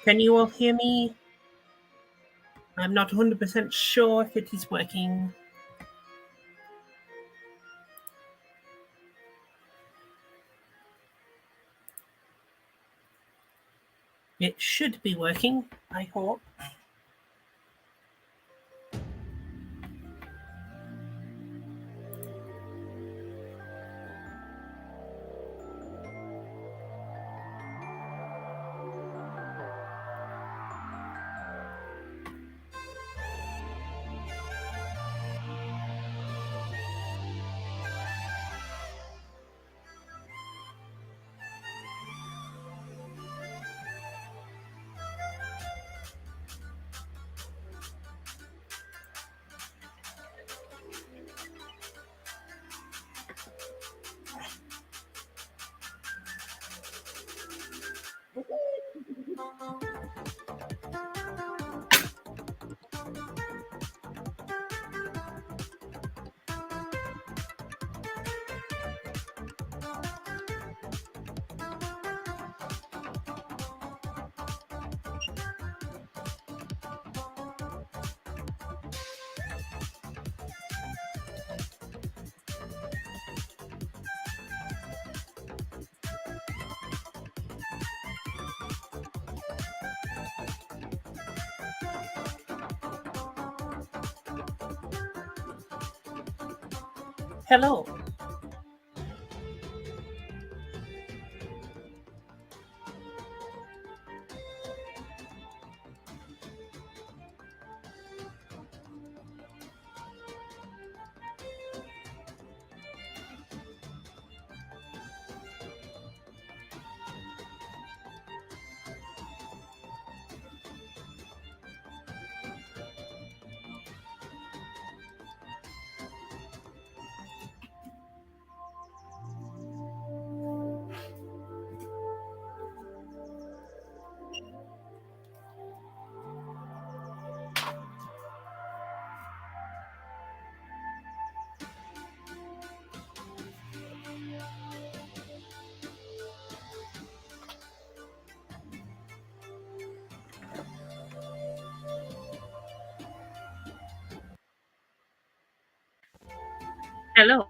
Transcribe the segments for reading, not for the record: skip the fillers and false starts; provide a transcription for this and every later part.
Can you all hear me? I'm not 100% sure if it is working. It should be working, I hope. Hello. Hello.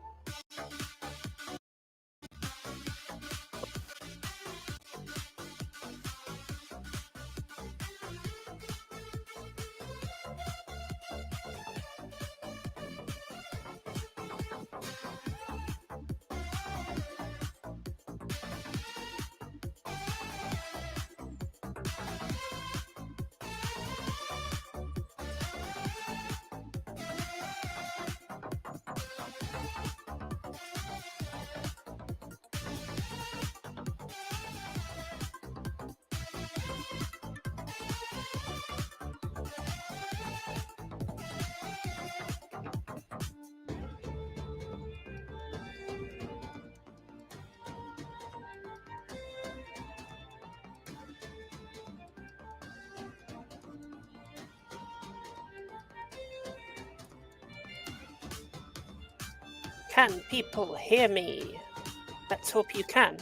Can people hear me? Let's hope you can.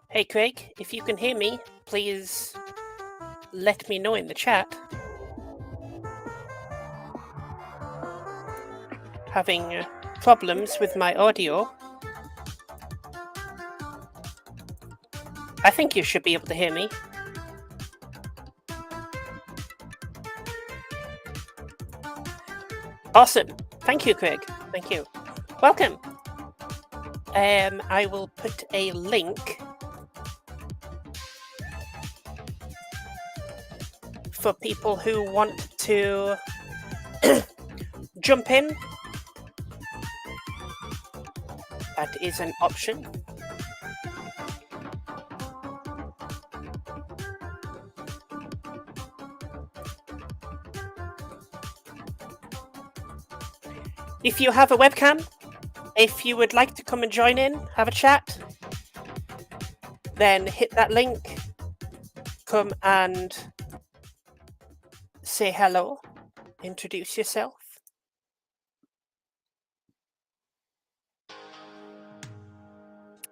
Hey Craig, if you can hear me, please let me know in the chat. Having problems with my audio. I think you should be able to hear me. Awesome. Thank you, Craig. Thank you. Welcome. I will put a link for people who want to jump in. That is an option. If you have a webcam, if you would like to come and join in, have a chat, then hit that link, come and say hello, introduce yourself.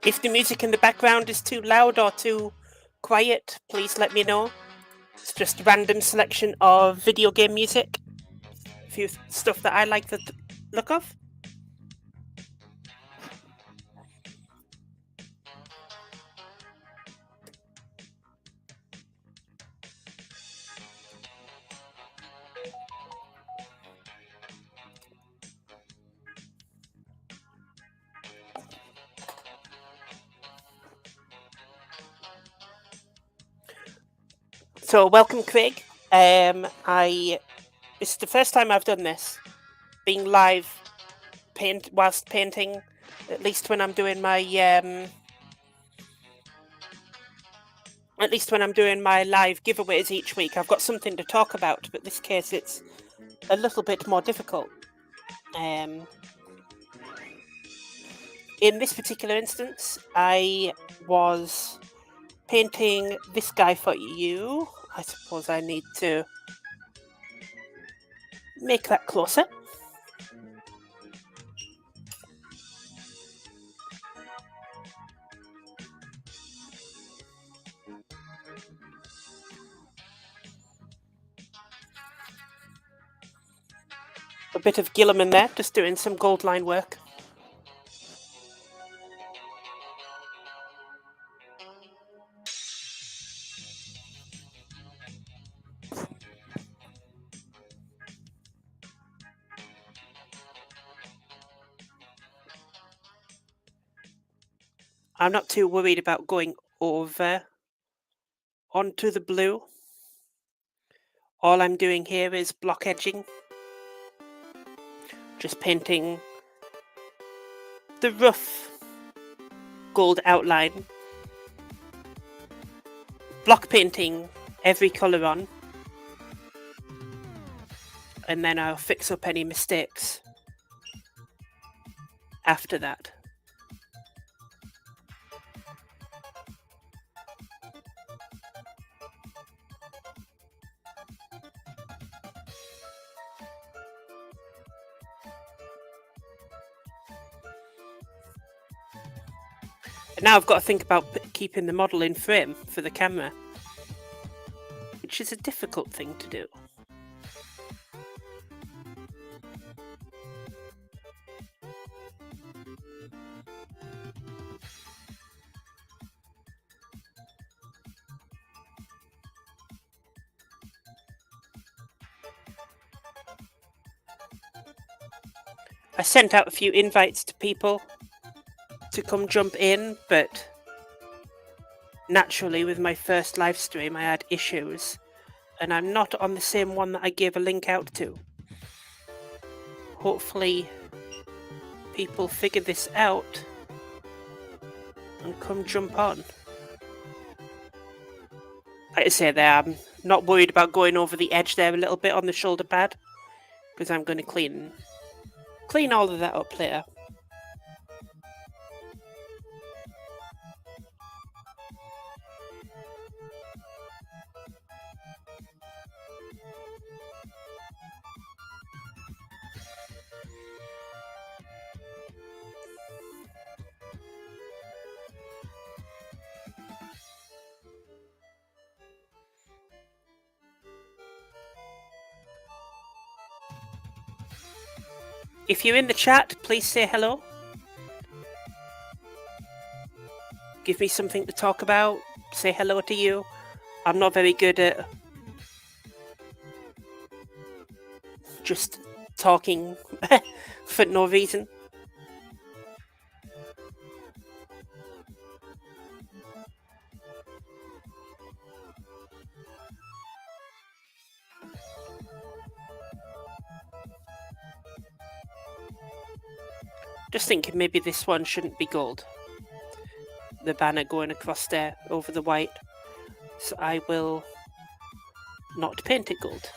If the music in the background is too loud or too quiet, please let me know. It's just a random selection of video game music. A few stuff that I like the look of. So welcome, Craig. It's the first time I've done this, being live, whilst painting. At least when I'm doing my live giveaways each week, I've got something to talk about. But this case, it's a little bit more difficult. In this particular instance, I was painting this guy for you. I suppose I need to make that closer. A bit of Gilliman there, just doing some gold line work. I'm not too worried about going over onto the blue. All I'm doing here is block edging. Just painting the rough gold outline. Block painting every colour on. And then I'll fix up any mistakes after that. And now I've got to think about keeping the model in frame for the camera, which is a difficult thing to do. I sent out a few invites to people to come jump in, but naturally with my first live stream I had issues, and I'm not on the same one that I gave a link out to. Hopefully people figure this out and come jump on. Like I say there, I'm not worried about going over the edge there a little bit on the shoulder pad, because I'm going to clean all of that up later. If you're in the chat, please say hello. Give me something to talk about. Say hello to you. I'm not very good at just talking for no reason. Just thinking maybe this one shouldn't be gold. The banner going across there over the white. So I will not paint it gold.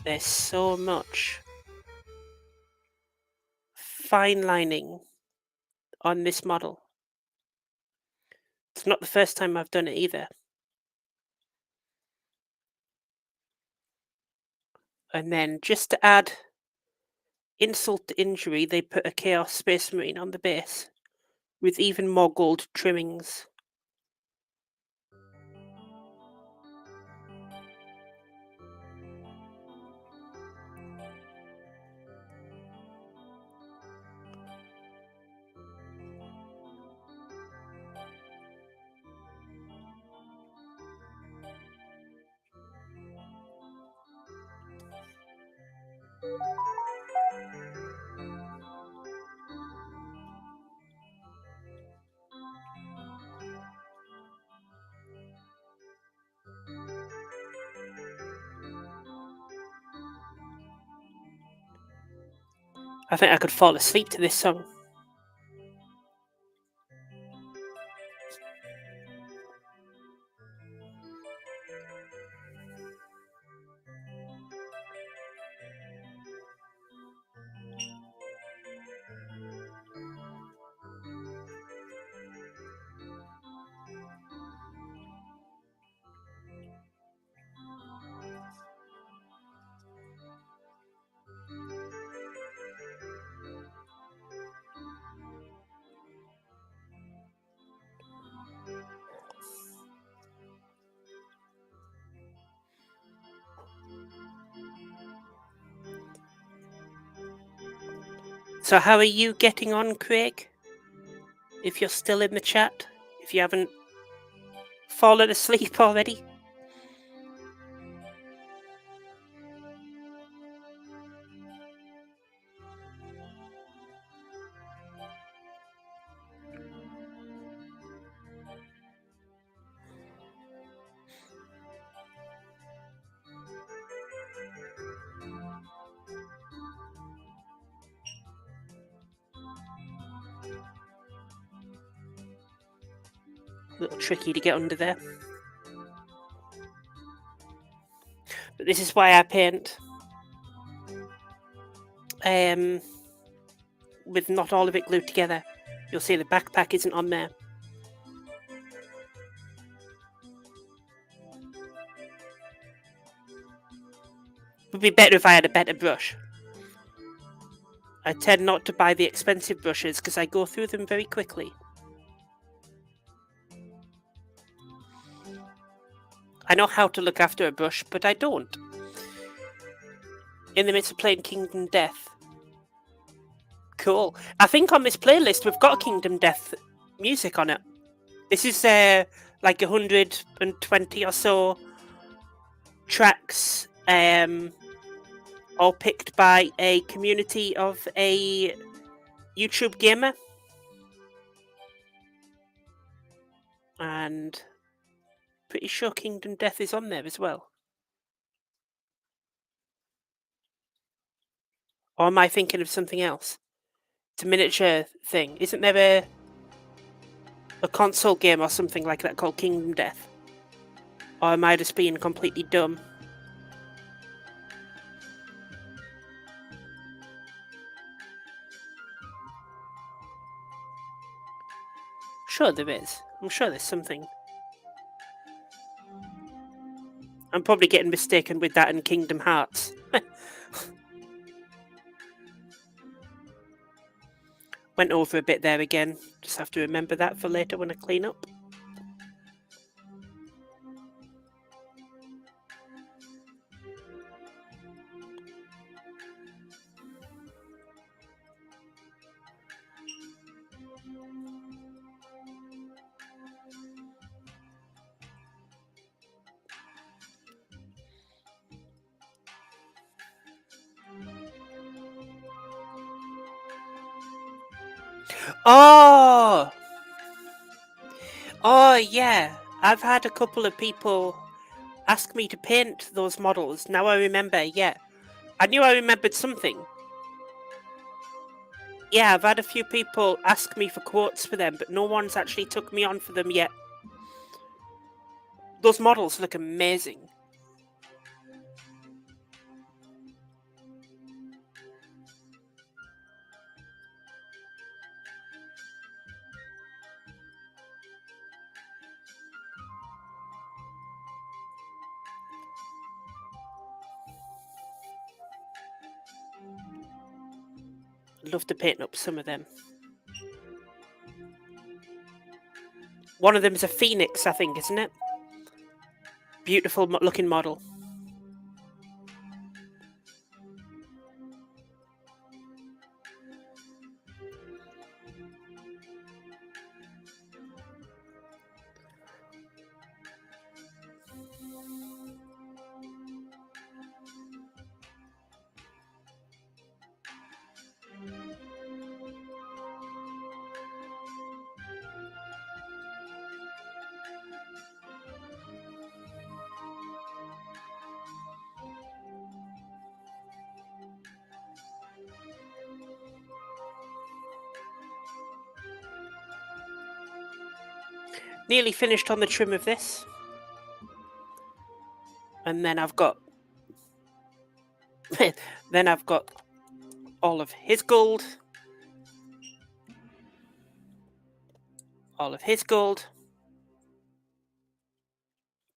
There's so much fine lining on this model. It's not the first time I've done it either. And then just to add insult to injury, they put a Chaos Space Marine on the base with even more gold trimmings. I think I could fall asleep to this song. So how are you getting on, Craig? If you're still in the chat, if you haven't fallen asleep already. A little tricky to get under there. But this is why I paint with not all of it glued together. You'll see the backpack isn't on there. Would be better if I had a better brush. I tend not to buy the expensive brushes because I go through them very quickly. I know how to look after a brush, but I don't. In the midst of playing Kingdom Death. Cool. I think on this playlist we've got Kingdom Death music on it. This is like 120 or so tracks, all picked by a community of a YouTube gamer. And pretty sure Kingdom Death is on there as well. Or am I thinking of something else? It's a miniature thing. Isn't there a console game or something like that called Kingdom Death? Or am I just being completely dumb? Sure there is. I'm sure there's something. I'm probably getting mistaken with that in Kingdom Hearts. Went over a bit there again. Just have to remember that for later when I clean up. Oh! Oh, yeah. I've had a couple of people ask me to paint those models. Now I remember, yeah. I knew I remembered something. Yeah, I've had a few people ask me for quotes for them, but no one's actually took me on for them yet. Those models look amazing. love to paint up some of them. One of them is a phoenix, I think, isn't it? Beautiful looking model. Nearly finished on the trim of this. And then I've got all of his gold. All of his gold.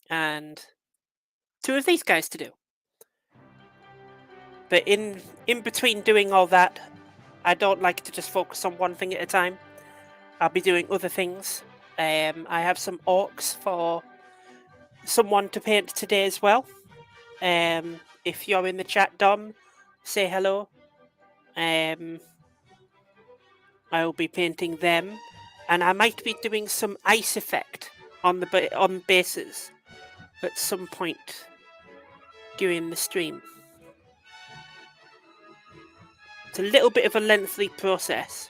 And 2 of these guys to do. But in between doing all that, I don't like to just focus on one thing at a time. I'll be doing other things. I have some orcs for someone to paint today as well. If you're in the chat, Dom, say hello. I'll be painting them, and I might be doing some ice effect on the bases at some point during the stream. It's a little bit of a lengthy process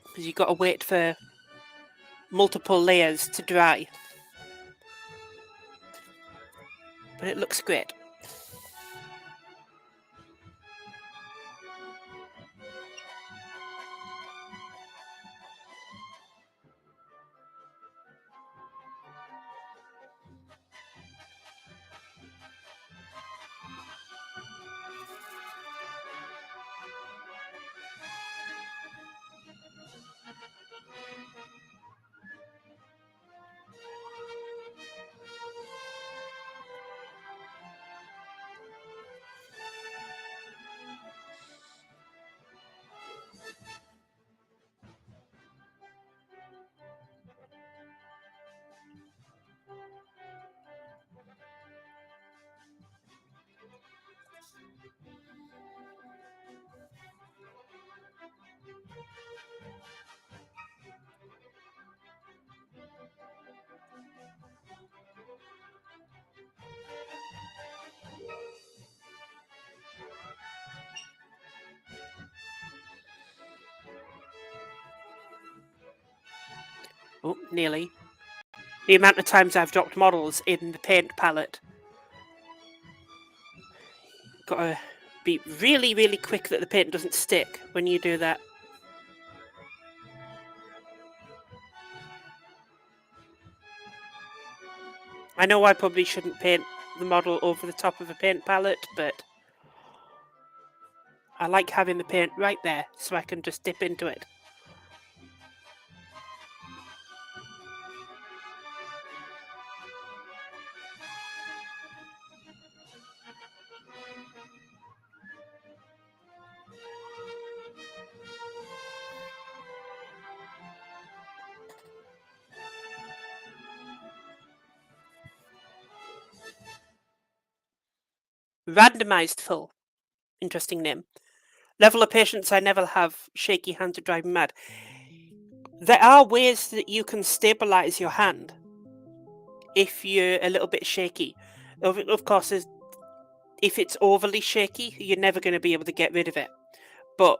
because you've got to wait for multiple layers to dry, but it looks great. Oh, nearly. The amount of times I've dropped models in the paint palette. Gotta be really, really quick that the paint doesn't stick when you do that. I know I probably shouldn't paint the model over the top of a paint palette, but I like having the paint right there so I can just dip into it. Randomized full. Interesting name. Level of patience I never have. Shaky hand to drive me mad. There are ways that you can stabilize your hand if you're a little bit shaky. Of course, if it's overly shaky, you're never going to be able to get rid of it. But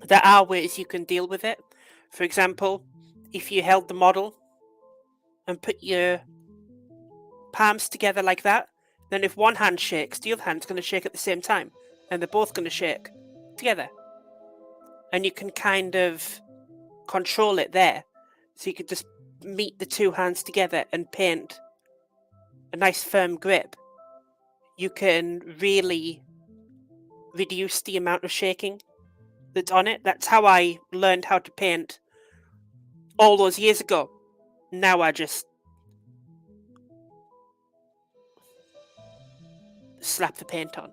there are ways you can deal with it. For example, if you held the model and put your palms together like that, then if one hand shakes, the other hand's going to shake at the same time. And they're both going to shake together. And you can kind of control it there. So you could just meet the 2 hands together and paint a nice firm grip. You can really reduce the amount of shaking that's on it. That's how I learned how to paint all those years ago. Now I just slap the paint on.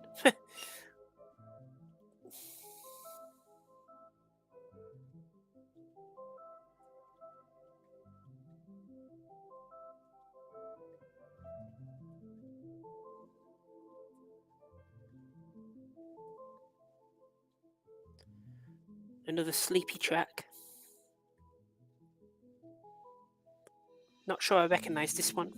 Another sleepy track. Not sure I recognise this one.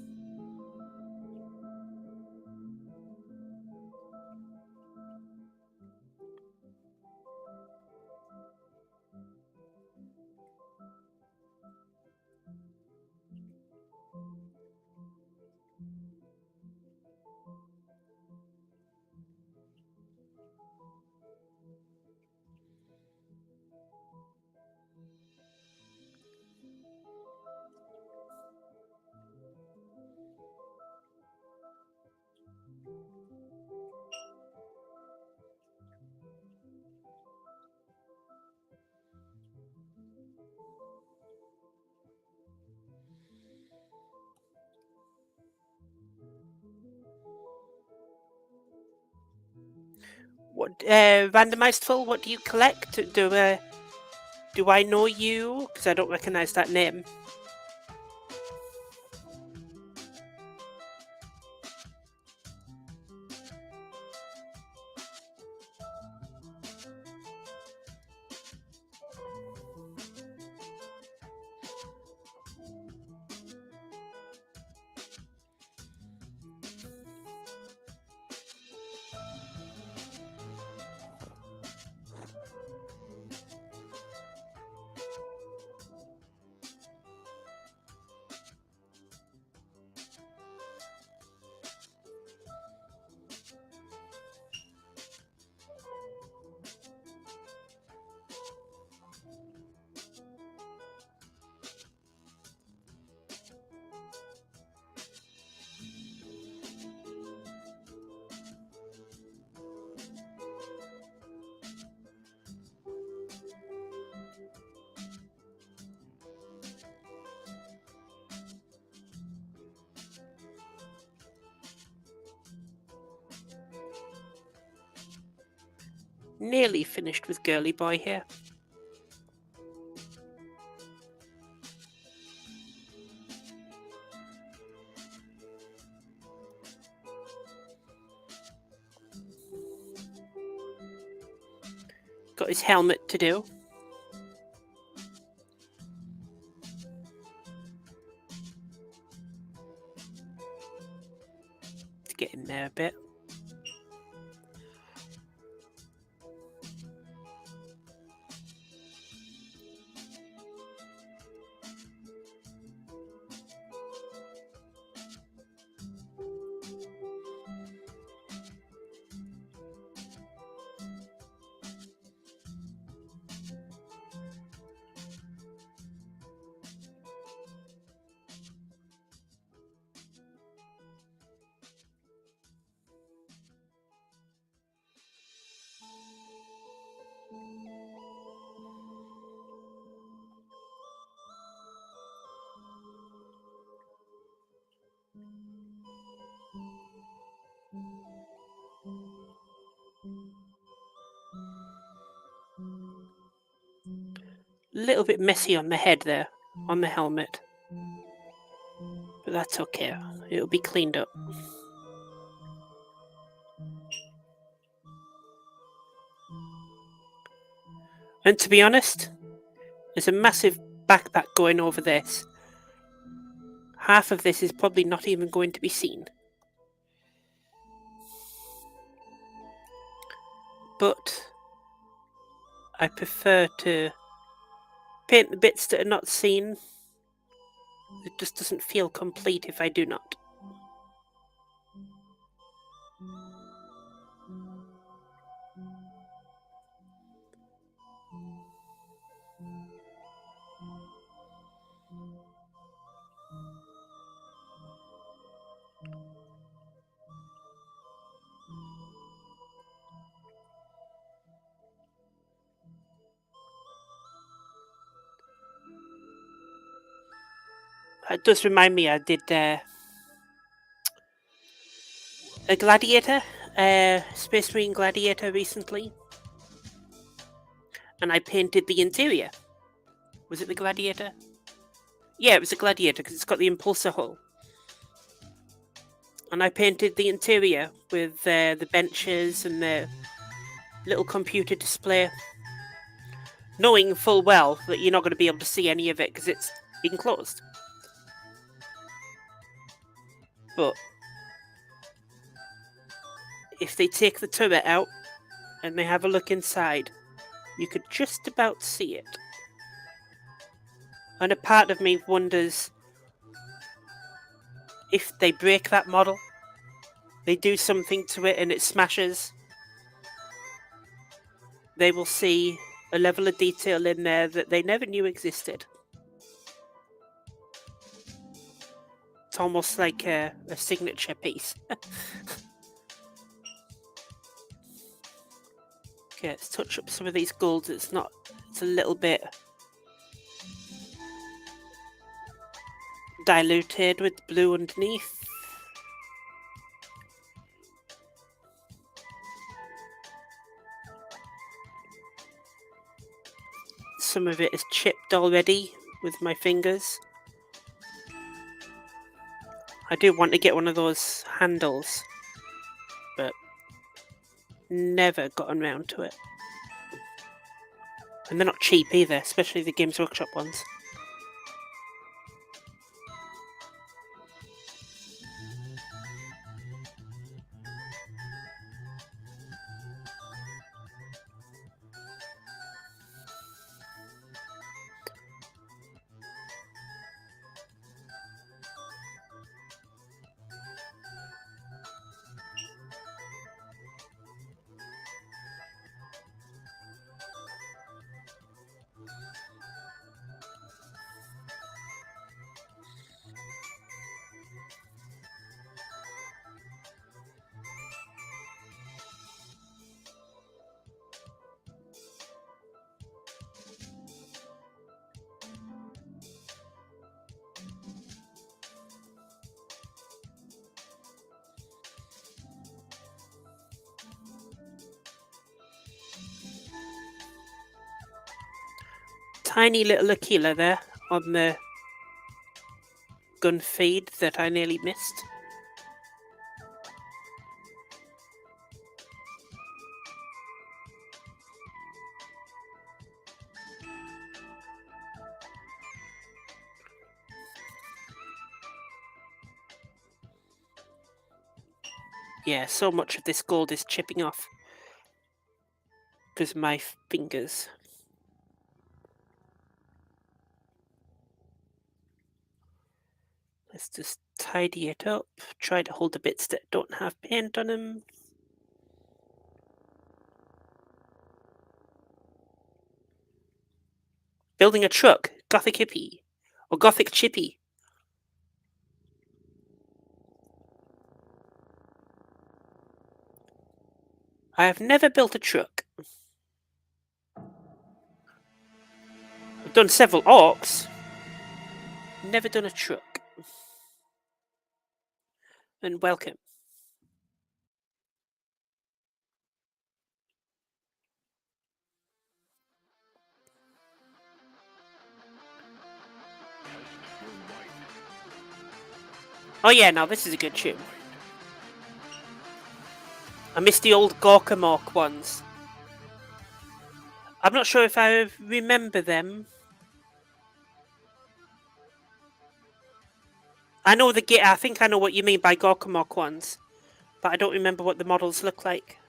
What randomized full? What do you collect? Do I know you? Because I don't recognise that name. Nearly finished with Girly Boy here. Got his helmet to do. To get in there a bit. A little bit messy on the head there, on the helmet. But that's okay. It'll be cleaned up. And to be honest, there's a massive backpack going over this. Half of this is probably not even going to be seen. But I prefer to paint the bits that are not seen. It just doesn't feel complete if I do not. It does remind me I did a Gladiator, Space Marine Gladiator recently. And I painted the interior. Was it the Gladiator? Yeah, it was a Gladiator because it's got the impulsor hull. And I painted the interior with the benches and the little computer display. knowing full well that you're not going to be able to see any of it because it's enclosed. But if they take the turret out and they have a look inside, you could just about see it. And a part of me wonders if they break that model, they do something to it and it smashes, they will see a level of detail in there that they never knew existed. It's almost like a signature piece. Okay, let's touch up some of these golds. It's a little bit diluted with blue underneath. Some of it is chipped already with my fingers. I do want to get one of those handles, but never gotten round to it. And they're not cheap either, especially the Games Workshop ones. Tiny little Aquila there on the gun feed that I nearly missed. Yeah, so much of this gold is chipping off because of my fingers. Let's just tidy it up. Try to hold the bits that don't have paint on them. Building a truck. Gothic hippie. Or Gothic chippy. I have never built a truck. I've done several orcs. Never done a truck. And welcome. Oh yeah, now this is a good tune. I miss the old Gorkamork ones. I'm not sure if I remember them. I think I know what you mean by Gorkamork ones, but I don't remember what the models look like.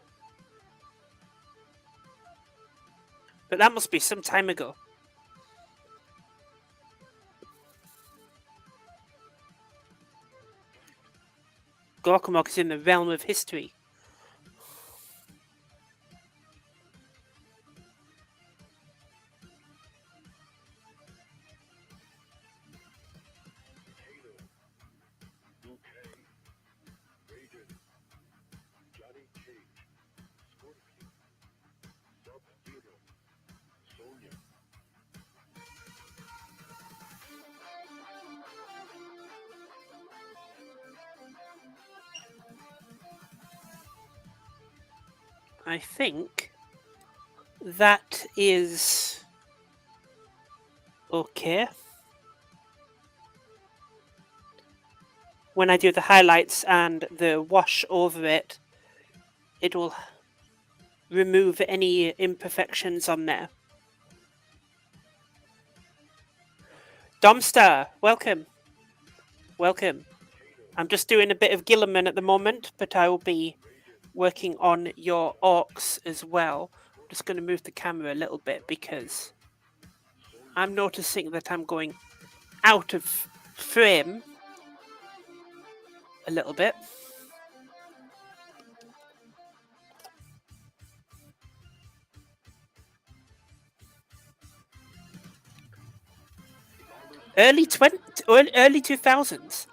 But that must be some time ago. Gorkamork is in the realm of history. I think that is okay. When I do the highlights and the wash over it, it will remove any imperfections on there. Domstar, welcome. Welcome. I'm just doing a bit of Gilliman at the moment, but I will be working on your orcs as well. I'm just going to move the camera a little bit because I'm noticing that I'm going out of frame a little bit. Early 2000s.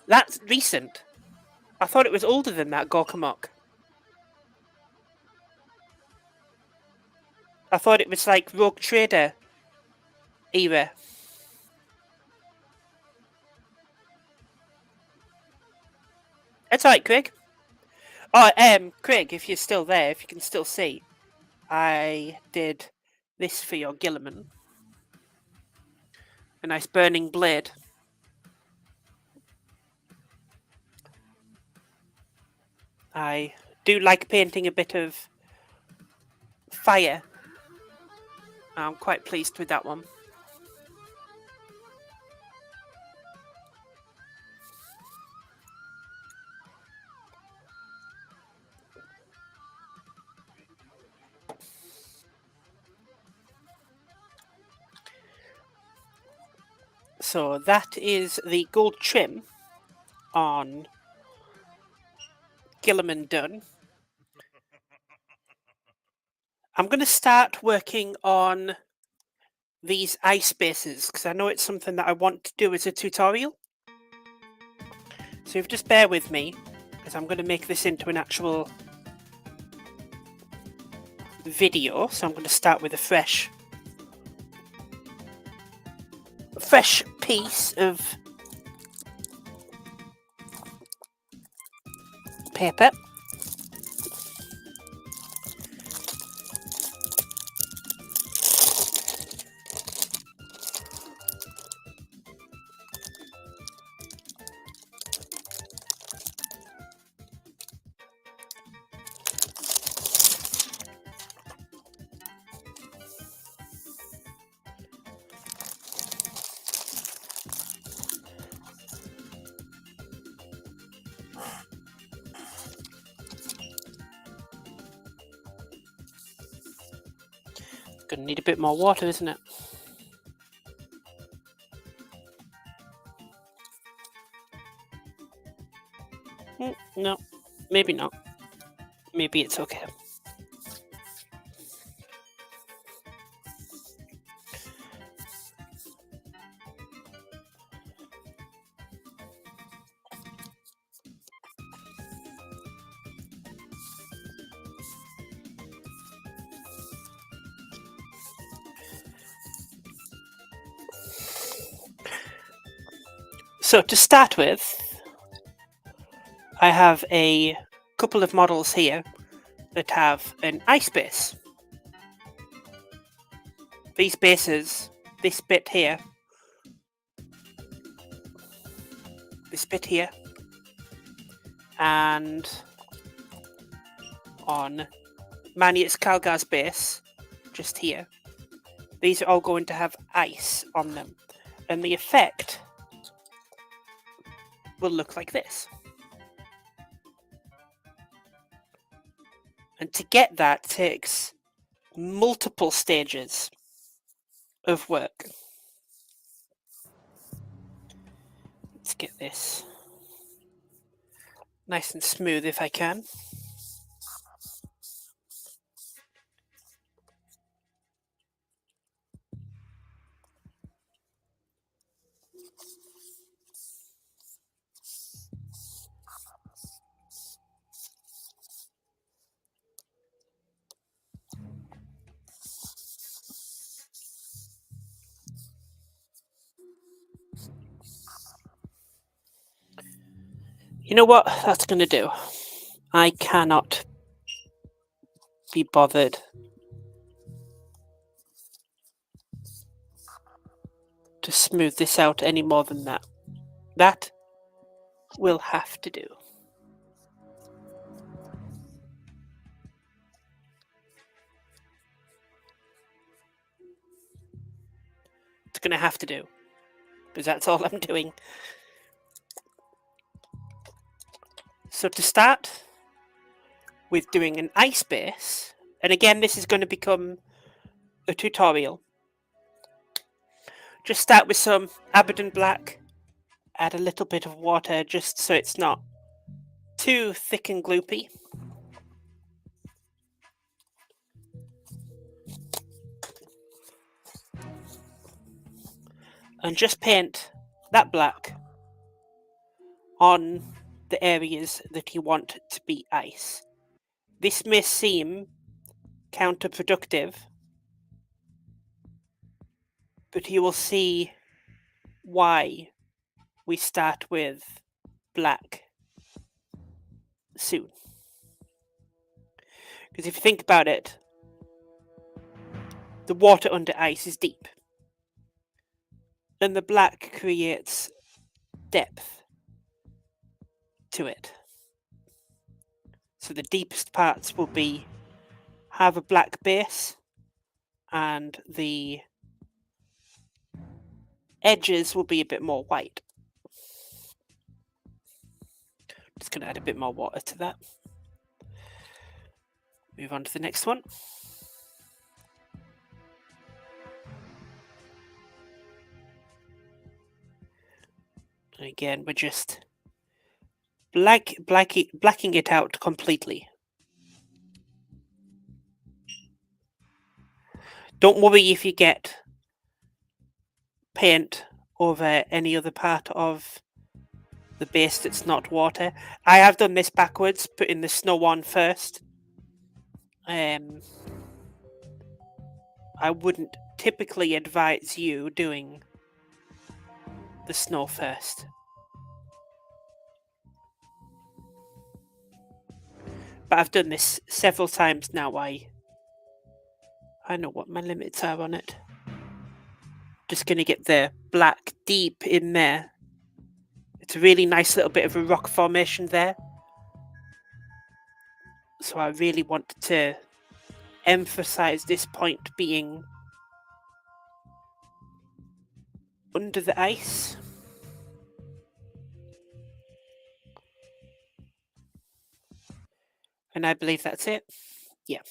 That's recent. I thought it was older than that, Gorkamok. I thought it was like Rogue Trader era. That's alright, Craig. Oh, Craig, if you're still there, if you can still see, I did this for your Gilliman. A nice burning blade. I do like painting a bit of fire. I'm quite pleased with that one. So that is the gold trim on Gilliman done. I'm going to start working on these eye spaces because I know it's something that I want to do as a tutorial. So if just bear with me because I'm going to make this into an actual video. So I'm going to start with a fresh piece of paper. Gonna need a bit more water, isn't it? No, maybe not. Maybe it's okay. So to start with, I have a couple of models here that have an ice base. These bases, this bit here, this bit here, and on Manius Calgar's base, just here, these are all going to have ice on them. And the effect will look like this. And to get that takes multiple stages of work. Let's get this nice and smooth if I can. You know what that's going to do? I cannot be bothered to smooth this out any more than that. That will have to do. It's going to have to do. because that's all I'm doing. So to start with doing an ice base, and again this is going to become a tutorial, just start with some Abaddon Black, add a little bit of water just so it's not too thick and gloopy. And just paint that black on the areas that you want to be ice. This may seem counterproductive, but you will see why we start with black soon. Because if you think about it, the water under ice is deep, and the black creates depth to it. So the deepest parts will have a black base, and the edges will be a bit more white. Just going to add a bit more water to that. Move on to the next one. And again, we're just blacking it out completely. Don't worry if you get paint over any other part of the base that's not water. I have done this backwards, putting the snow on first. I wouldn't typically advise you doing the snow first. But I've done this several times now. I know what my limits are on it. Just going to get the black deep in there. It's a really nice little bit of a rock formation there. So I really want to emphasize this point being under the ice. And I believe that's it. Yeah.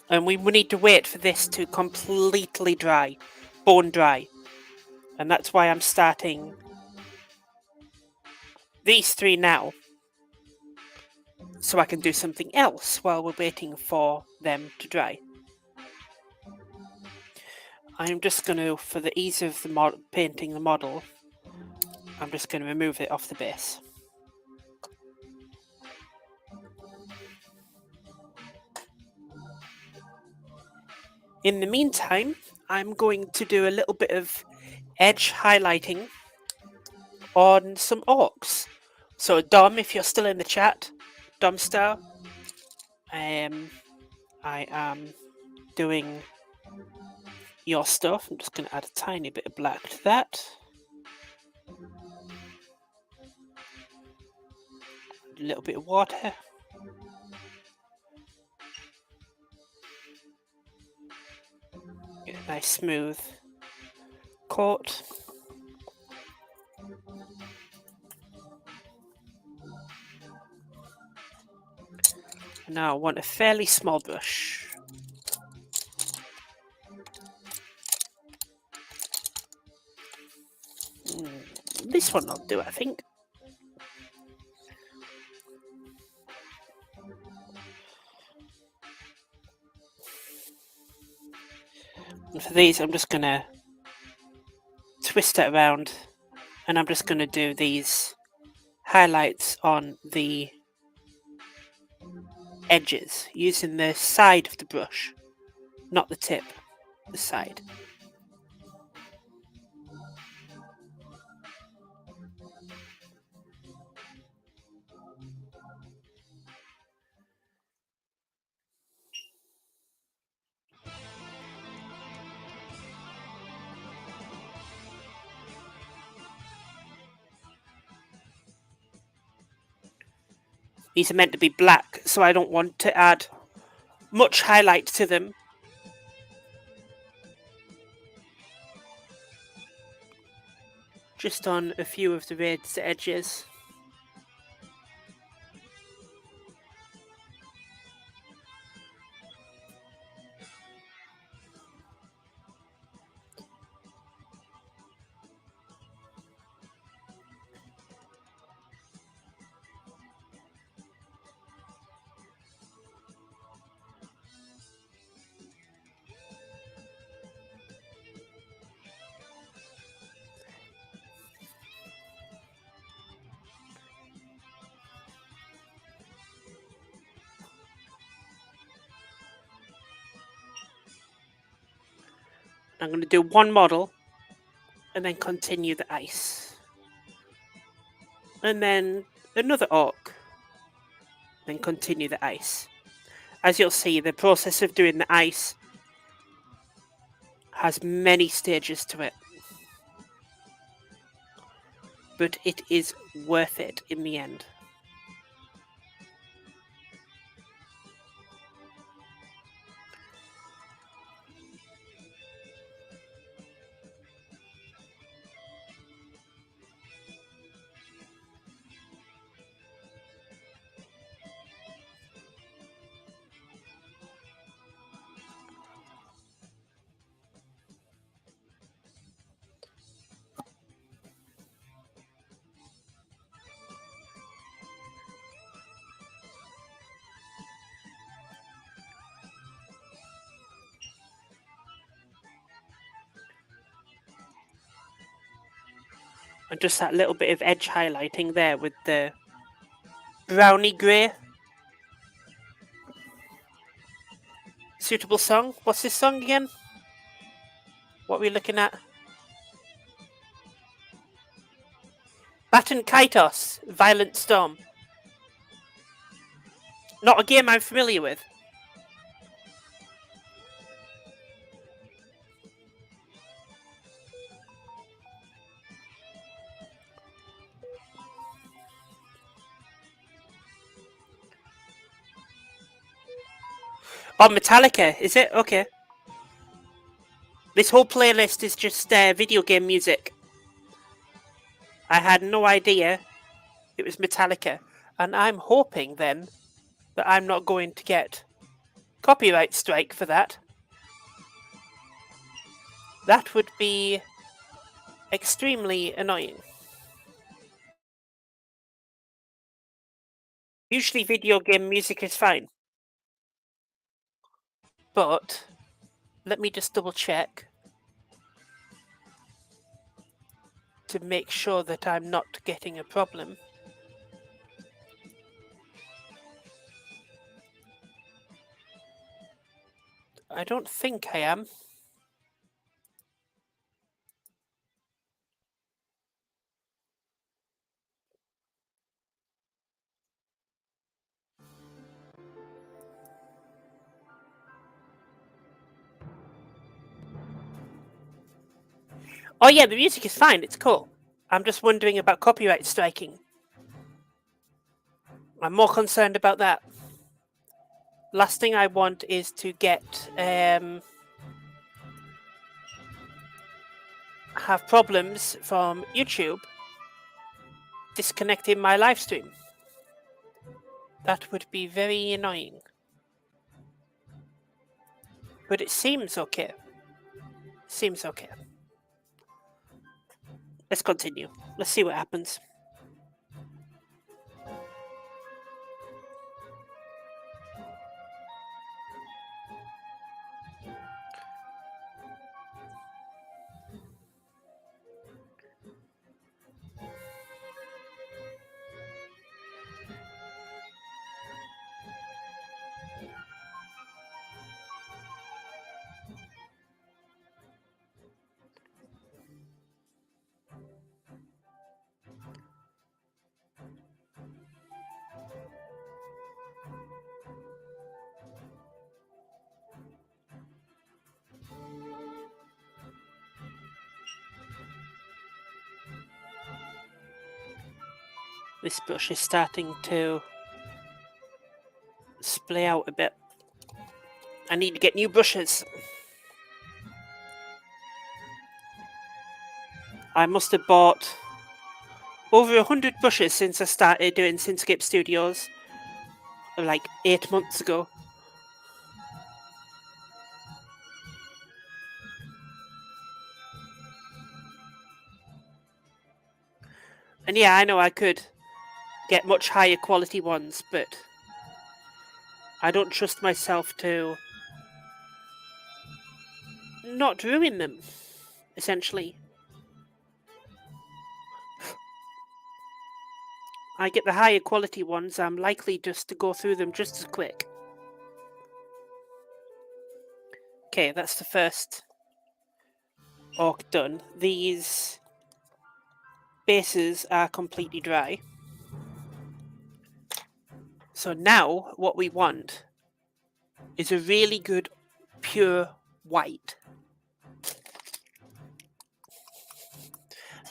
And we need to wait for this to completely dry, bone dry. And that's why I'm starting these three now, so I can do something else while we're waiting for them to dry. I'm just going to, for the ease of the painting the model, I'm just going to remove it off the base. In the meantime, I'm going to do a little bit of edge highlighting on some orcs. So Dom, if you're still in the chat, Domstar, I am doing your stuff. I'm just going to add a tiny bit of black to that. A little bit of water. Get a nice smooth coat. Now I want a fairly small brush. This one will do, I think. And for these, I'm just going to twist it around, and I'm just going to do these highlights on the edges using the side of the brush, not the tip, the side. These are meant to be black, so I don't want to add much highlight to them. just on a few of the raised edges. I'm going to do one model and then continue the ice. And then another orc, then continue the ice. As you'll see, the process of doing the ice has many stages to it. But it is worth it in the end. And just that little bit of edge highlighting there with the browny grey. Suitable song. What's this song again? What are we looking at? Baton Kaitos, Violent Storm. Not a game I'm familiar with. Oh, Metallica, is it? Okay. This whole playlist is just video game music. I had no idea it was Metallica. And I'm hoping then that I'm not going to get copyright strike for that. That would be extremely annoying. Usually video game music is fine. But let me just double check to make sure that I'm not getting a problem. I don't think I am. Oh yeah, the music is fine, it's cool. I'm just wondering about copyright striking. I'm more concerned about that. Last thing I want is to get have problems from YouTube disconnecting my live stream. That would be very annoying. But it seems okay. Seems okay. Let's continue. Let's see what happens. This brush is starting to splay out a bit. I need to get new brushes. I must have bought over 100 brushes since I started doing SinScape Studios, like 8 months ago. And yeah, I know I could get much higher quality ones, but I don't trust myself to not ruin them, essentially. I get the higher quality ones, I'm likely just to go through them just as quick. Okay, that's the first orc done. These bases are completely dry. So now what we want is a really good pure white.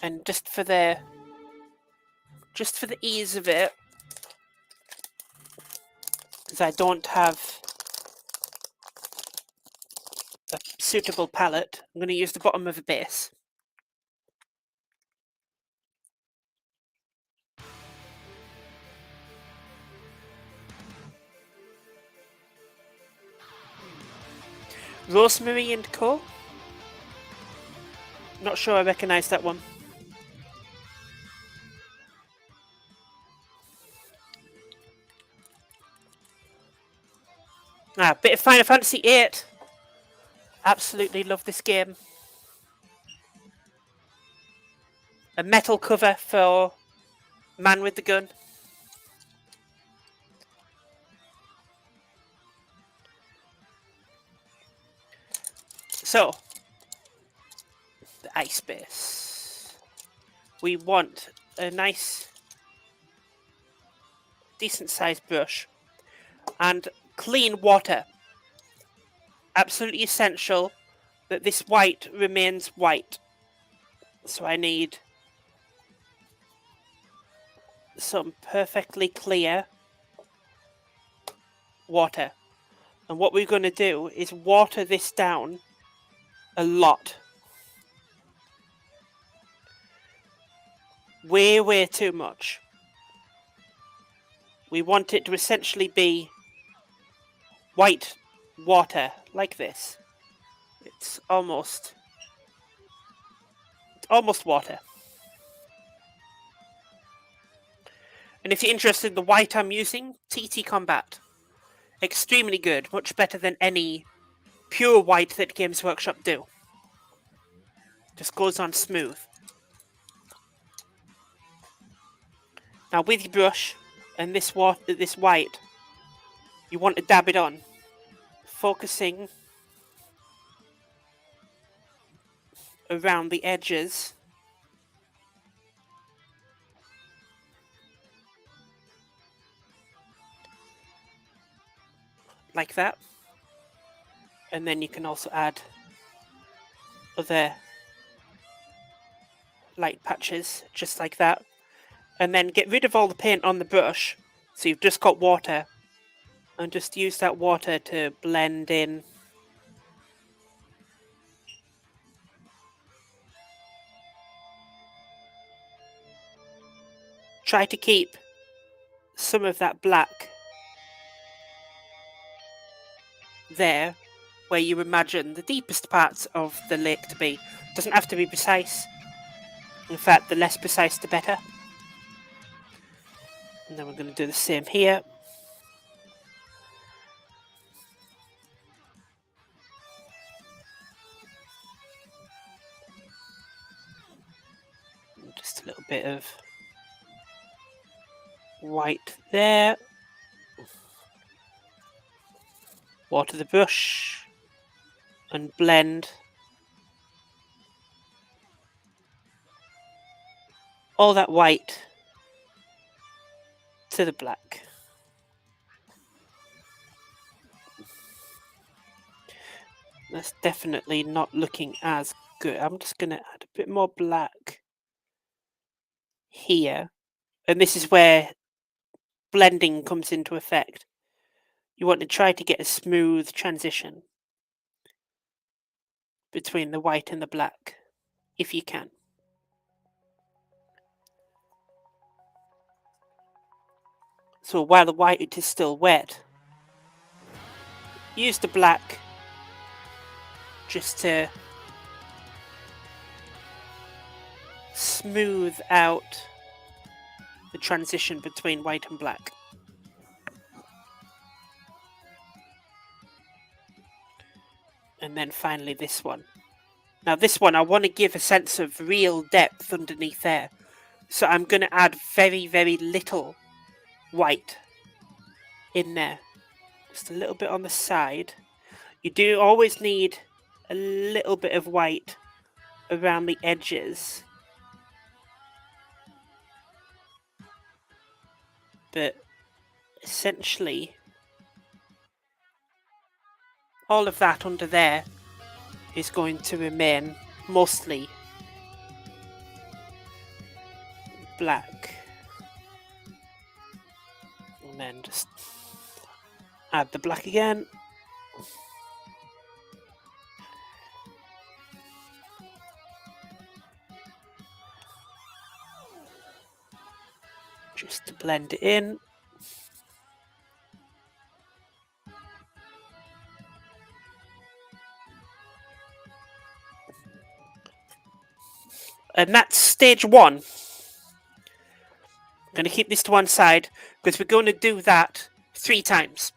And just for the ease of it, because I don't have a suitable palette, I'm going to use the bottom of a base. Rosemary and Co. Not sure I recognise that one. Bit of Final Fantasy VIII. Absolutely love this game. A metal cover for Man with the Gun. So, the ice base. We want a nice, decent sized brush and clean water. Absolutely essential that this white remains white. So I need some perfectly clear water. And what we're going to do is water this down a lot. Way too much. We want it to essentially be white water, like this. It's almost water. And if you're interested in the white I'm using, TT Combat. Extremely good, much better than any pure white that Games Workshop do. Just goes on smooth. Now with your brush and this white, you want to dab it on, focusing around the edges. Like that. And then you can also add other light patches, just like that. And then get rid of all the paint on the brush, so you've just got water. And just use that water to blend in. Try to keep some of that black there, where you imagine the deepest parts of the lake to be. Doesn't have to be precise. In fact, the less precise the better. And then we're going to do the same here. Just a little bit of white there. Water the brush and blend all that white to the black. That's definitely not looking as good. I'm just going to add a bit more black here. And this is where blending comes into effect. You want to try to get a smooth transition between the white and the black, if you can. So while the white is still wet, use the black just to smooth out the transition between white and black. And then finally this one. Now this one, I want to give a sense of real depth underneath there. So I'm going to add very, very little white in there. Just a little bit on the side. You do always need a little bit of white around the edges. But essentially, all of that under there is going to remain mostly black. And then just add the black again. Just to blend it in. And that's stage 1. I'm going to keep this to one side because we're going to do that 3 times.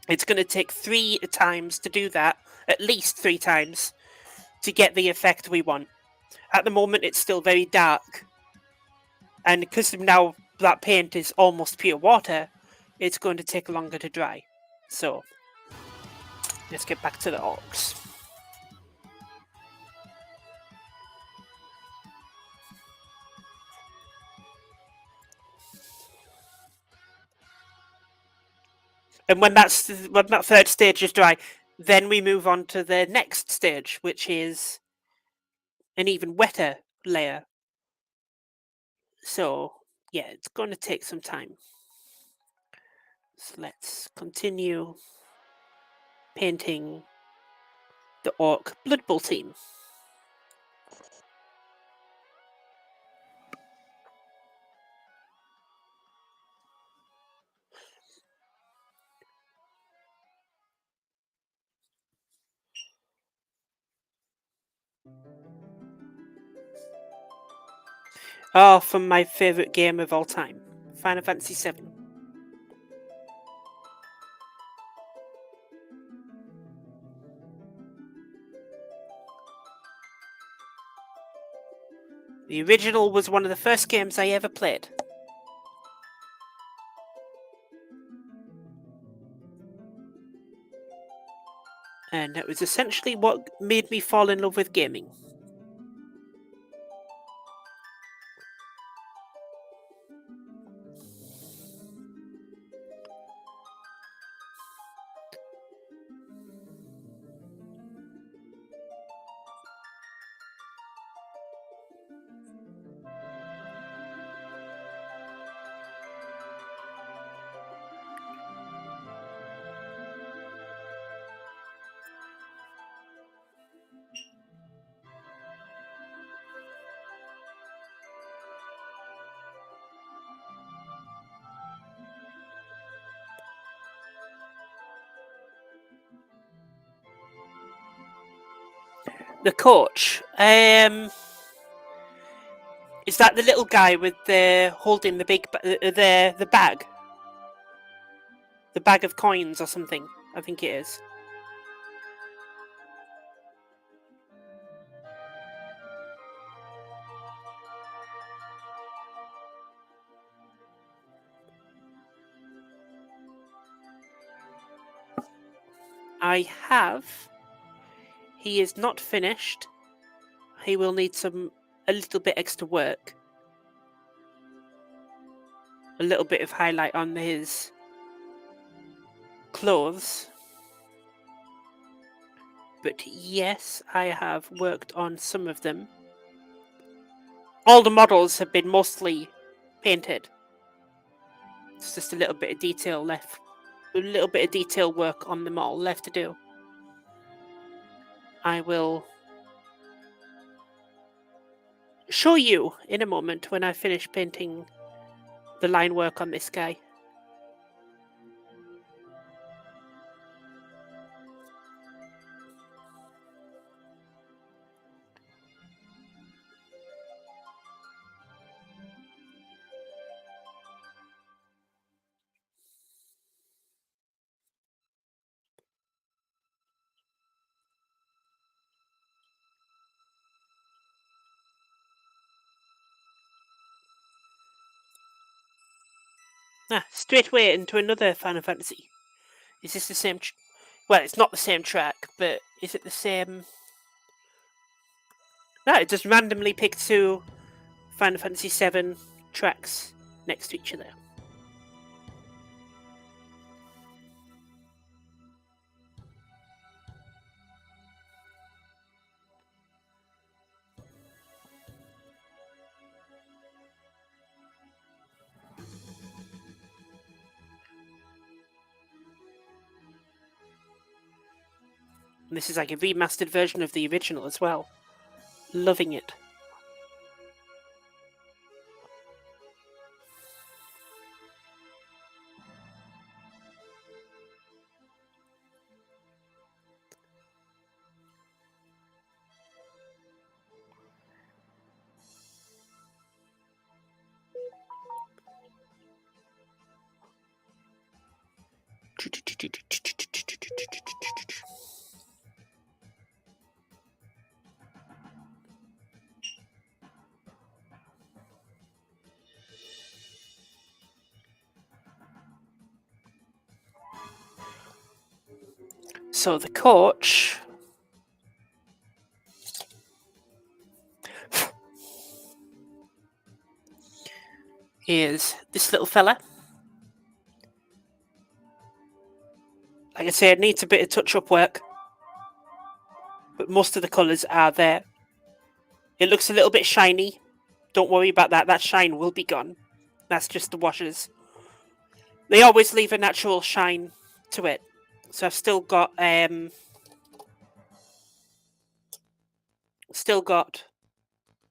It's going to take 3 times to do that, at least 3 times, to get the effect we want. At the moment, it's still very dark. And because now that paint is almost pure water, it's going to take longer to dry. So, let's get back to the orcs. And when that 3rd stage is dry, then we move on to the next stage, which is an even wetter layer. So, yeah, it's going to take some time. So let's continue painting the Orc Blood Bowl team. Oh, from my favourite game of all time, Final Fantasy VII. The original was one of the first games I ever played. And it was essentially what made me fall in love with gaming. The coach. Is that the little guy with the holding the big the bag? The bag of coins or something, I think it is. I have. He is not finished. He will need a little bit extra work. A little bit of highlight on his clothes. But yes, I have worked on some of them. All the models have been mostly painted. It's just a little bit of detail left. A little bit of detail work on them all left to do. I will show you in a moment when I finish painting the line work on this guy. Straight away into another Final Fantasy. Is this the same? Well, it's not the same track, but is it the same? No, it just randomly picked two Final Fantasy VII tracks next to each other. And this is like a remastered version of the original as well. Loving it. So the coach is this little fella. Like I say, it needs a bit of touch-up work, but most of the colours are there. It looks a little bit shiny. Don't worry about that. That shine will be gone. That's just the washes. They always leave a natural shine to it. So I've still got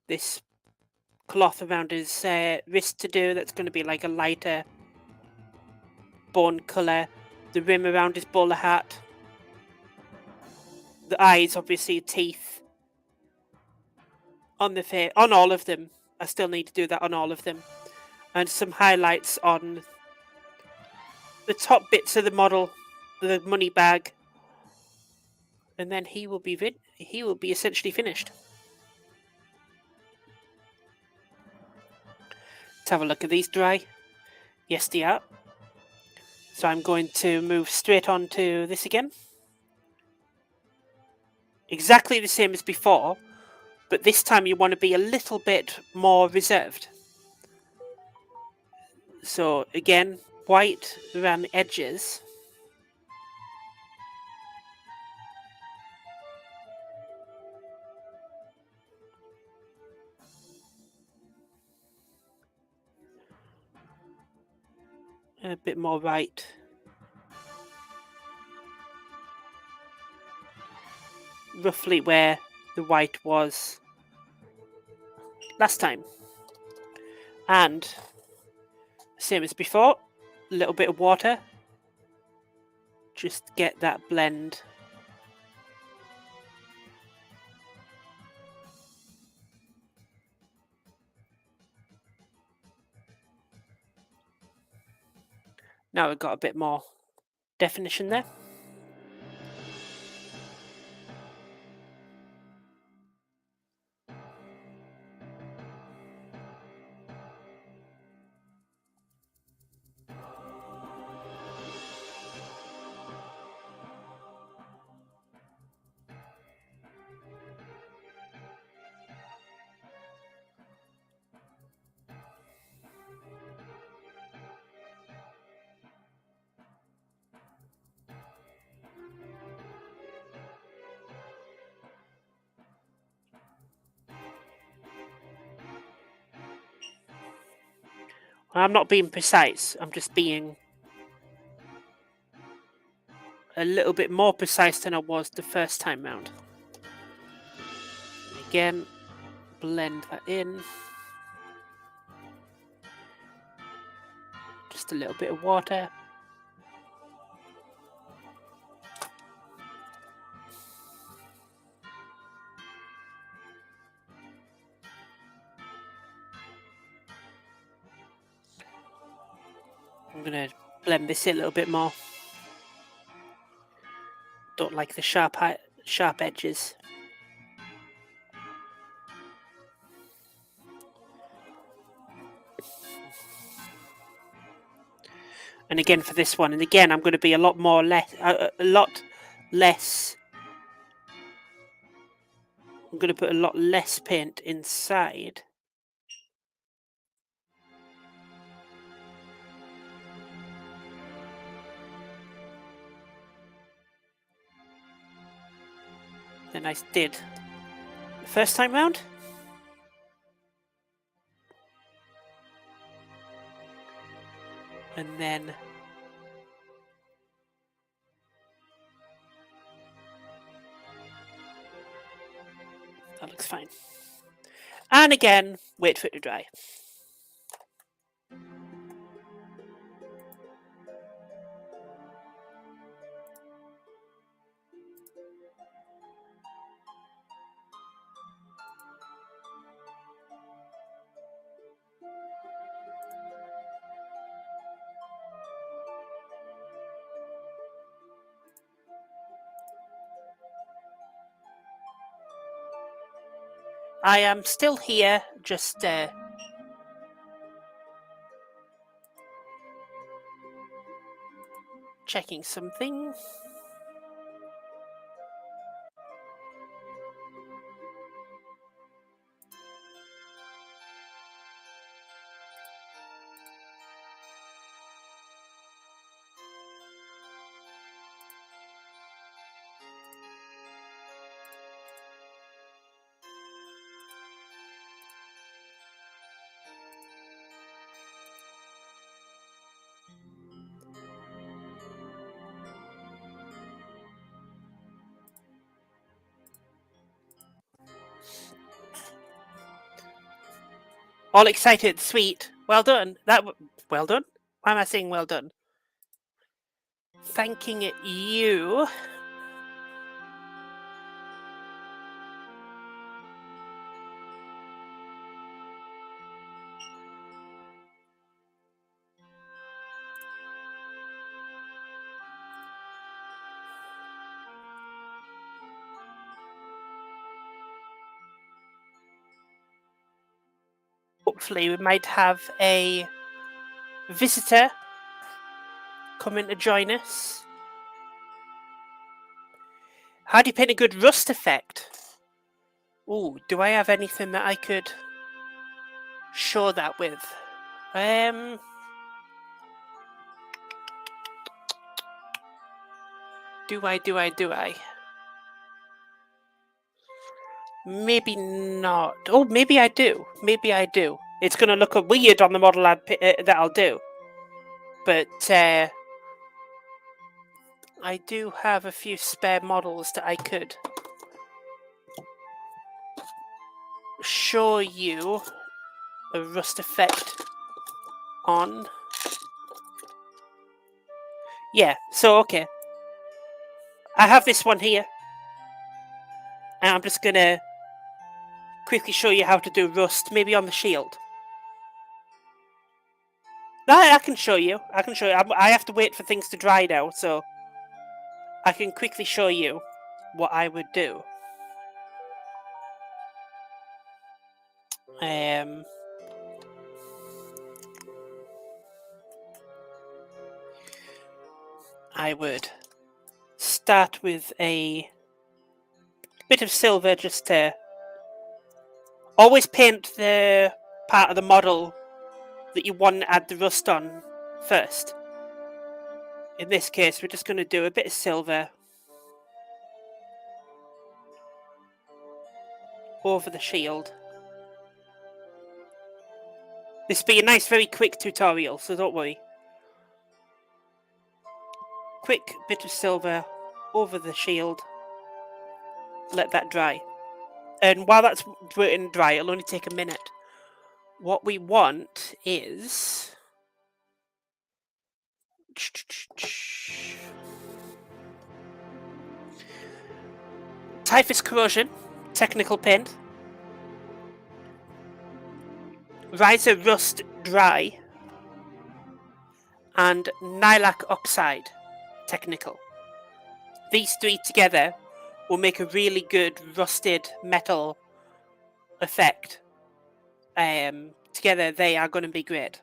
this cloth around his wrist to do. That's going to be like a lighter bone colour. The rim around his bowler hat. The eyes, obviously, teeth. On the face, on all of them. I still need to do that on all of them. And some highlights on the top bits of the model, the money bag. And then he will be essentially finished. Let's have a look. Are these dry? Yes, they are. So I'm going to move straight on to this again. Exactly the same as before, but this time you want to be a little bit more reserved. So again, white around the edges. A bit more white. Roughly where the white was last time. And same as before, a little bit of water. Just get that blend. Now we've got a bit more definition there. I'm not being precise, I'm just being a little bit more precise than I was the first time round. Again, blend that in. Just a little bit of water. I'm going to blend this in a little bit more. Don't like the sharp edges. And again for this one, and again I'm going to be a lot less. I'm going to put a lot less paint inside. Than I did the first time round. And then that looks fine. And again, wait for it to dry. I am still here, just checking something. All excited, sweet. Well done. Well done? Why am I saying well done? Thanking you. Hopefully we might have a visitor come in to join us. How do you paint a good rust effect? Ooh, do I have anything that I could show that with? Do I? Maybe not. Oh, maybe I do. It's going to look weird on the model that I'll do. But I do have a few spare models that I could show you a rust effect on. Yeah, so okay. I have this one here. And I'm just going to quickly show you how to do rust, maybe on the shield. No, I can show you. I have to wait for things to dry now, so I can quickly show you what I would do. I would start with a bit of silver, just to always paint the part of the model that you want to add the rust on first. In this case, we're just going to do a bit of silver over the shield. This will be a nice, very quick tutorial, so don't worry. Quick bit of silver over the shield. Let that dry. And while that's waiting to dry, it'll only take a minute. What we want is Typhus corrosion, technical paint. Riser rust dry. And Nylac oxide, technical. These three together will make a really good rusted metal effect. Together they are going to be great.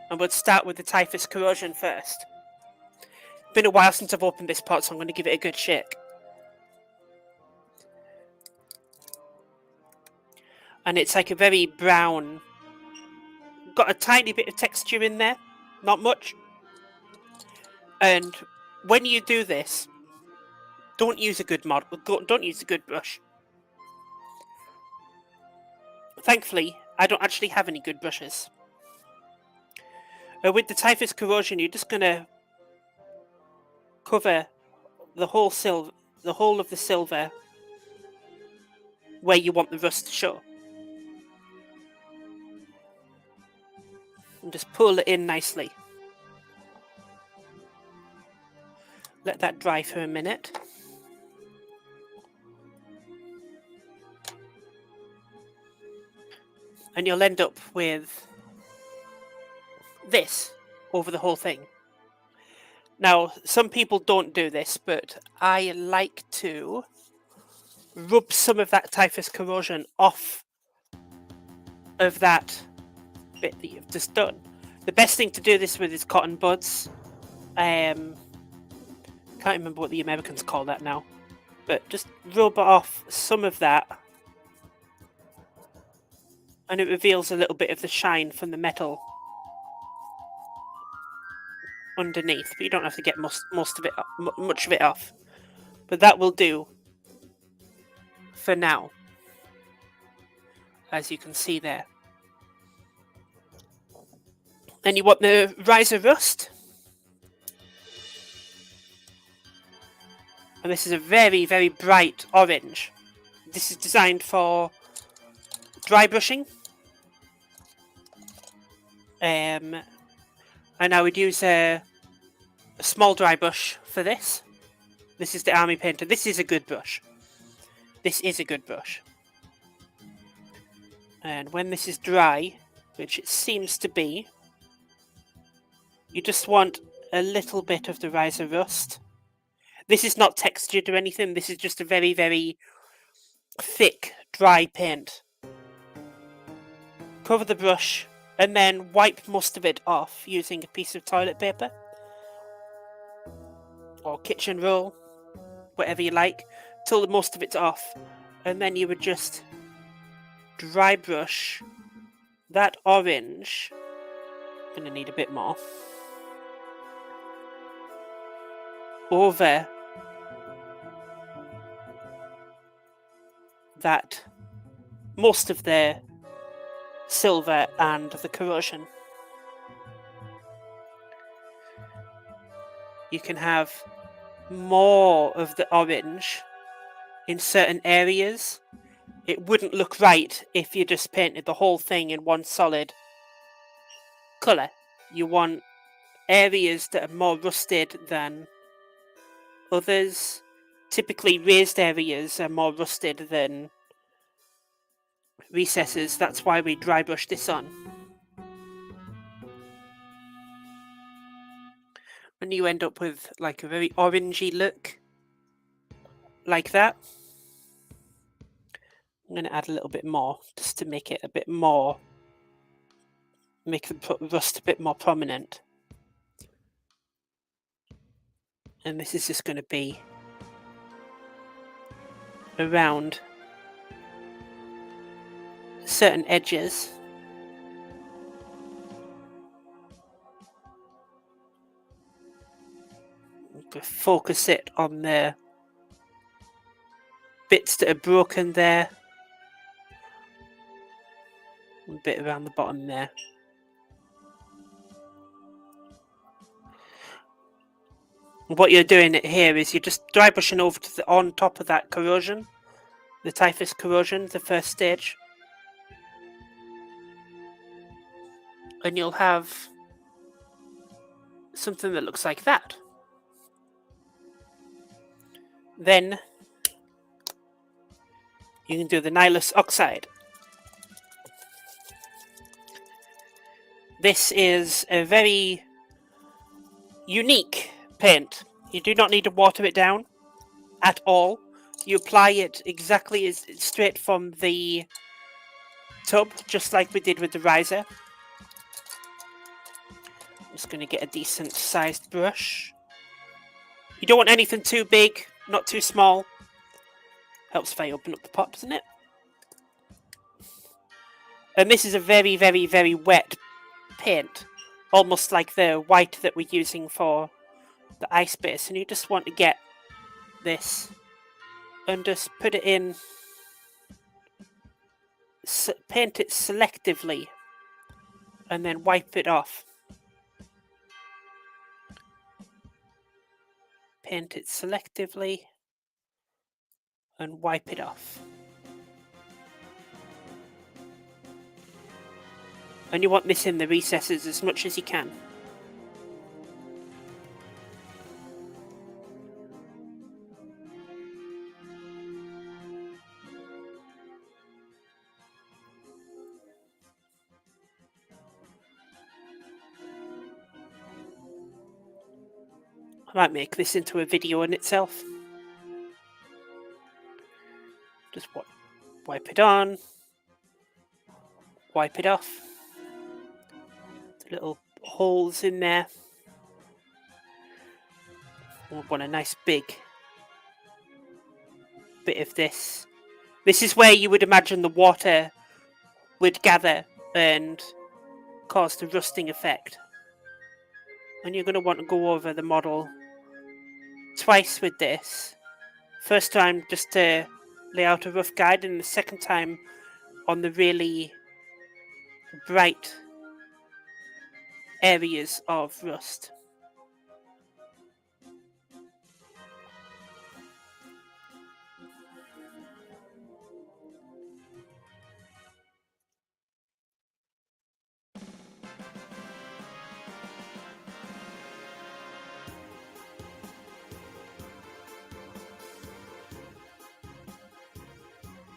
And we'll start with the Typhus corrosion first. Been a while since I've opened this pot, so I'm going to give it a good shake. And it's like a very brown, got a tiny bit of texture in there, not much. And when you do this, don't use a good don't use a good brush. Thankfully, I don't actually have any good brushes. With the Typhus corrosion, you're just going to cover the whole of the silver where you want the rust to show. And just pull it in nicely. Let that dry for a minute. And you'll end up with this over the whole thing. Now, some people don't do this, but I like to rub some of that Typhus corrosion off of that bit that you've just done. The best thing to do this with is cotton buds. Can't remember what the Americans call that now, but just rub off some of that, and it reveals a little bit of the shine from the metal underneath. But you don't have to get most of it, much of it off. But that will do for now, as you can see there. Then you want the riser rust. And this is a very, very bright orange. This is designed for dry brushing. And I would use a small dry brush for this. This is the Army Painter. This is a good brush. This is a good brush. And when this is dry, which it seems to be, you just want a little bit of the riser rust. This is not textured or anything. This is just a very, very thick, dry paint. Cover the brush and then wipe most of it off using a piece of toilet paper or kitchen roll, whatever you like, till most of it's off. And then you would just dry brush that orange. I'm going to need a bit more. Over that, most of the silver and the corrosion. You can have more of the orange in certain areas. It wouldn't look right if you just painted the whole thing in one solid colour. You want areas that are more rusted than others. Typically raised areas are more rusted than recesses. That's why we dry brush this on. And you end up with like a very orangey look, like that. I'm going to add a little bit more just to make it a bit more, make the rust a bit more prominent. And this is just going to be around certain edges. Focus it on the bits that are broken there. A bit around the bottom there. What you're doing here is you're just dry brushing over to on top of that corrosion, the Typhus corrosion, the first stage. And you'll have something that looks like that. Then you can do the nylus oxide. This is a very unique paint. You do not need to water it down at all. You apply it exactly as straight from the tub, just like we did with the riser. I'm just going to get a decent sized brush. You don't want anything too big, not too small. Helps if I open up the pot, doesn't it? And this is a very, very, very wet paint. Almost like the white that we're using for the ice base. And you just want to get this and just put it in. Paint it selectively. And then wipe it off. Paint it selectively. And wipe it off. And you want this in the recesses as much as you can. I might make this into a video in itself. Just wipe it on. Wipe it off. The little holes in there. We want a nice big bit of this. This is where you would imagine the water would gather and cause the rusting effect. And you're going to want to go over the model twice with this. First time just to lay out a rough guide, and the second time on the really bright areas of rust.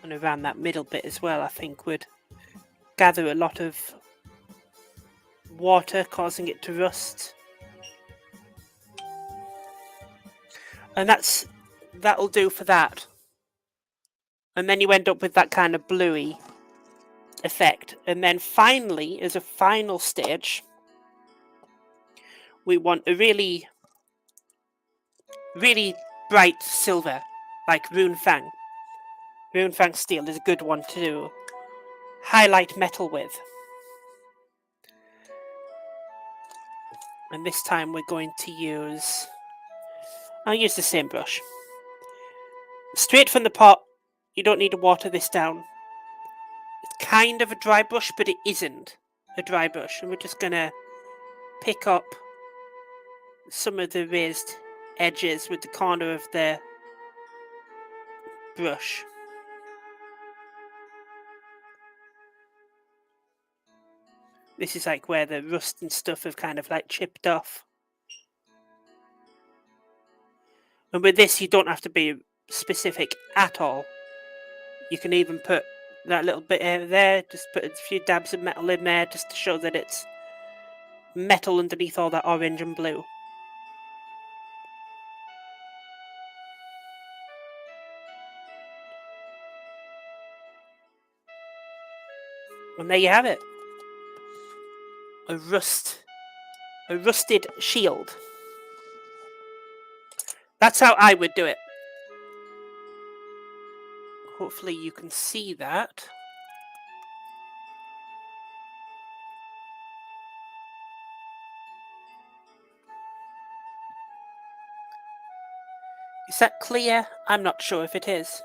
And around that middle bit as well, I think would gather a lot of water, causing it to rust. And that'll do for that. And then you end up with that kind of bluey effect. And then finally, as a final stage, we want a really, really bright silver, like Runefang. Runefang steel is a good one to highlight metal with. And this time we're going to use... I'll use the same brush. Straight from the pot, you don't need to water this down. It's kind of a dry brush, but it isn't a dry brush. And we're just going to pick up some of the raised edges with the corner of the brush. This is like where the rust and stuff have kind of like chipped off. And with this, you don't have to be specific at all. You can even put that little bit there, just put a few dabs of metal in there just to show that it's metal underneath all that orange and blue. And there you have it. A rusted shield. That's how I would do it. Hopefully you can see that. Is that clear? I'm not sure if it is.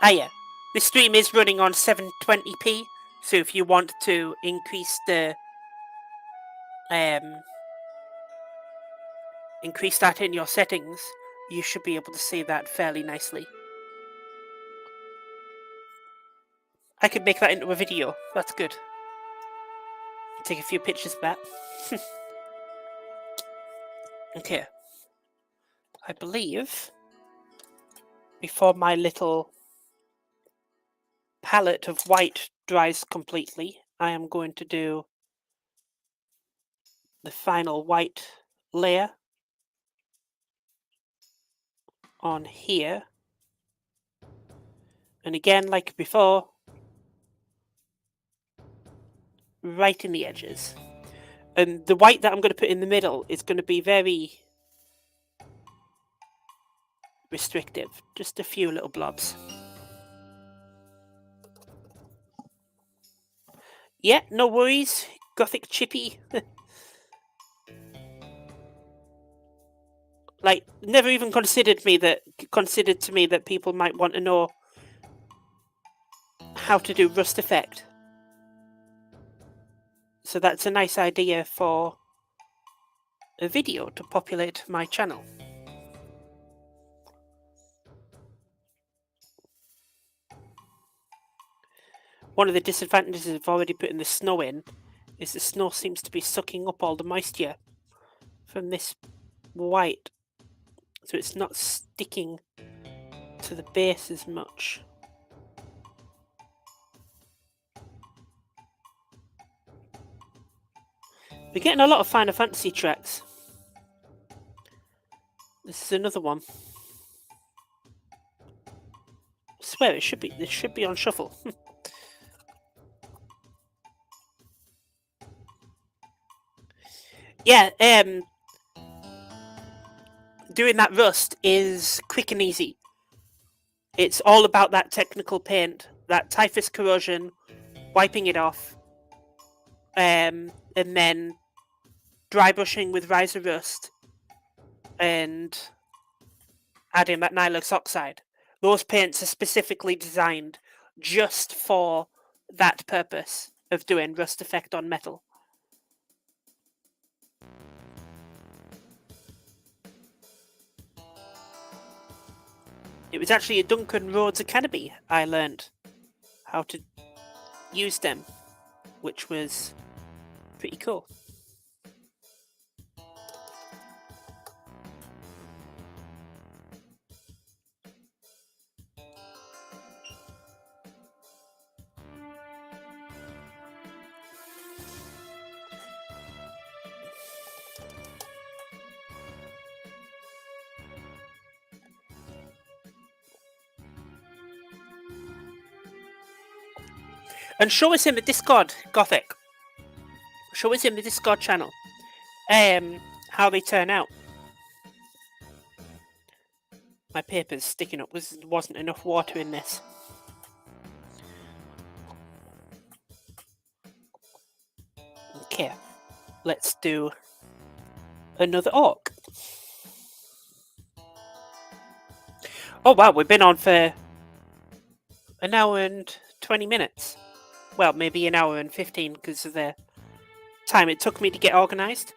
Ah yeah, this stream is running on 720p, so if you want to increase the increase that in your settings, you should be able to see that fairly nicely. I could make that into a video. That's good. Take a few pictures of that. Okay. I believe before my little palette of white dries completely, I am going to do the final white layer on here. And again, like before, right in the edges. And the white that I'm going to put in the middle is going to be very restrictive. Just a few little blobs. Yeah, no worries. Gothic chippy. Like, never even considered to me that people might want to know how to do rust effect. So that's a nice idea for a video to populate my channel. One of the disadvantages of already putting the snow in is the snow seems to be sucking up all the moisture from this white, so it's not sticking to the base as much. We're getting a lot of Final Fantasy tracks. This is another one. I swear this should be on shuffle. Yeah, doing that rust is quick and easy. It's all about that technical paint, that typhus corrosion, wiping it off, and then dry brushing with riser rust, and adding that Nilox oxide. Those paints are specifically designed just for that purpose of doing rust effect on metal. It was actually at Duncan Roads Academy I learned how to use them, which was pretty cool. And show us in the Discord, Gothic. Show us in the Discord channel how they turn out. My paper's sticking up. There wasn't enough water in this. Okay, let's do another orc. Oh wow, we've been on for an hour and 20 minutes. Well, maybe an hour and 15 because of the time it took me to get organised.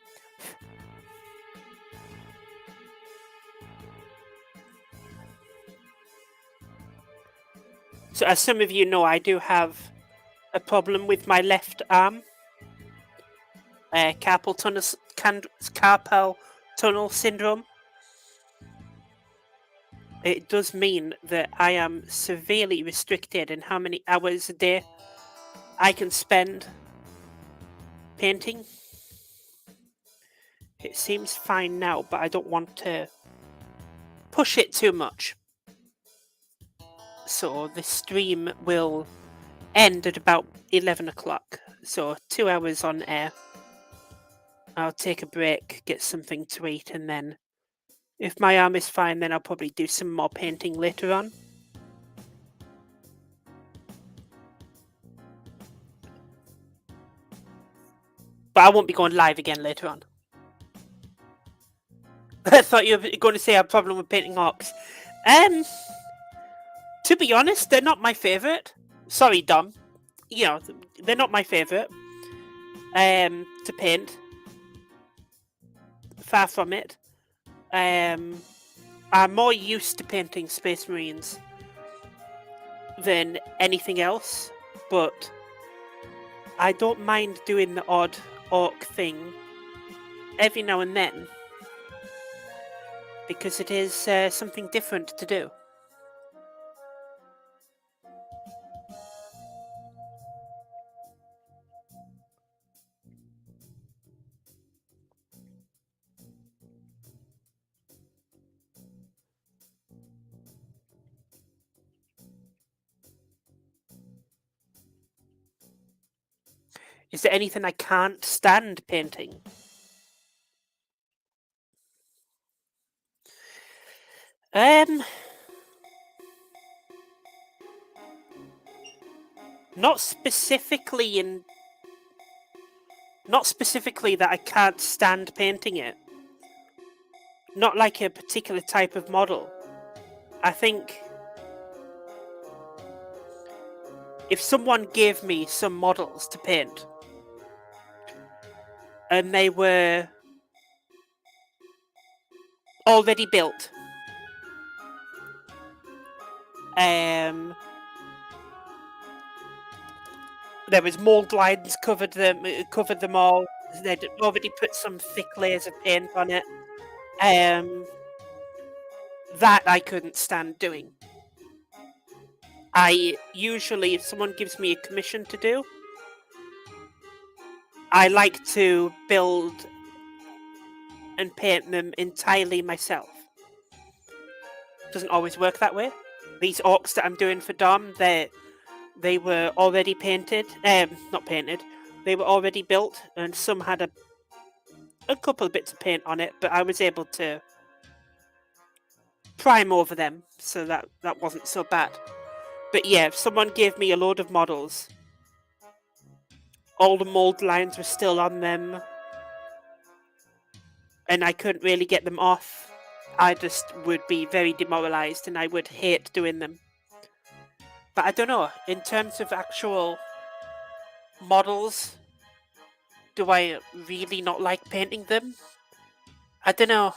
So as some of you know, I do have a problem with my left arm. Carpal tunnel syndrome. It does mean that I am severely restricted in how many hours a day I can spend painting. It seems fine now, but I don't want to push it too much. So the stream will end at about 11 o'clock. So 2 hours on air. I'll take a break, get something to eat, and then if my arm is fine, then I'll probably do some more painting later on. But I won't be going live again later on. I thought you were going to say I have a problem with painting orcs. To be honest, they're not my favourite. Sorry, Dom. You know, they're not my favourite to paint. Far from it. I'm more used to painting Space Marines than anything else. but I don't mind doing the odd orc thing every now and then, because it is something different to do. Is there anything I can't stand painting? Not specifically that I can't stand painting it. Not like a particular type of model. I think if someone gave me some models to paint and they were already built, there was mold lines covered them all. They'd already put some thick layers of paint on it. That I couldn't stand doing. I usually, if someone gives me a commission to do, I like to build and paint them entirely myself. Doesn't always work that way. These orcs that I'm doing for Dom, they were already painted. Not painted. They were already built, and some had a couple of bits of paint on it, but I was able to prime over them, so that wasn't so bad. But yeah, if someone gave me a load of models, all the mold lines were still on them, and I couldn't really get them off, I just would be very demoralised and I would hate doing them. But I don't know, in terms of actual models, do I really not like painting them? I don't know.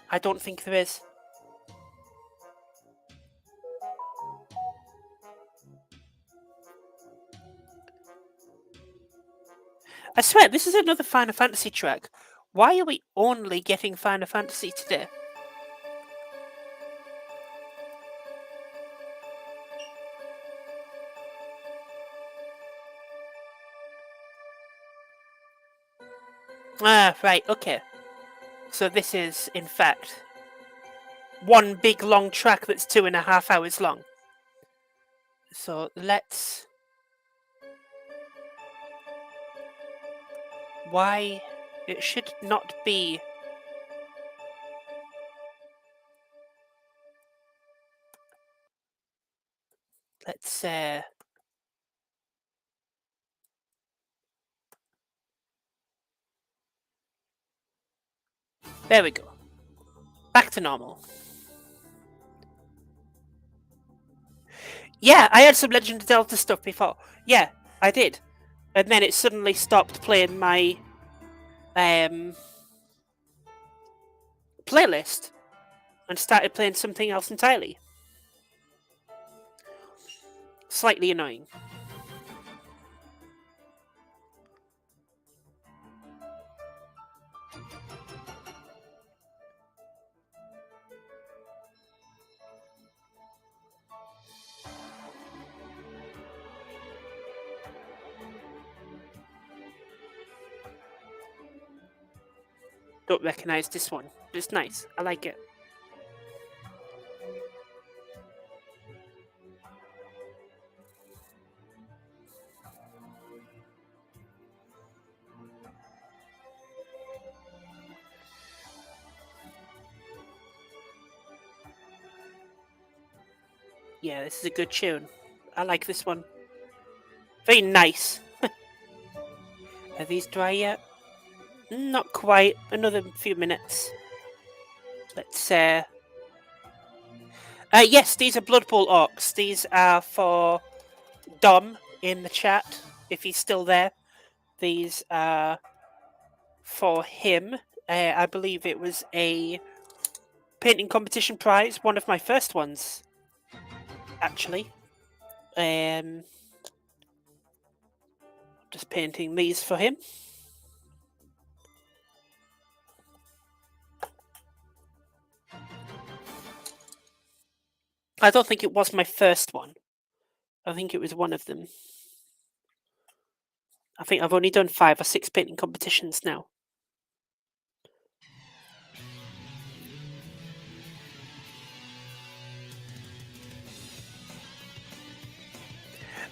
I don't think there is. I swear, this is another Final Fantasy track. Why are we only getting Final Fantasy today? Ah, right, okay. So this is, in fact, one big long track that's 2.5 hours long. So let's... Why? It should not be... Let's, There we go. Back to normal. Yeah, I had some Legend of Zelda stuff before. Yeah, I did. And then it suddenly stopped playing my playlist and started playing something else entirely. Slightly annoying. Don't recognise this one, but it's nice. I like it. Yeah, this is a good tune. I like this one. Very nice. Are these dry yet? Not quite. Another few minutes. Let's yes, these are Blood Bowl orcs. These are for Dom in the chat, if he's still there. These are for him. I believe it was a painting competition prize, one of my first ones, actually. Just painting these for him. I don't think it was my first one. I think it was one of them. I think I've only done 5 or 6 painting competitions now.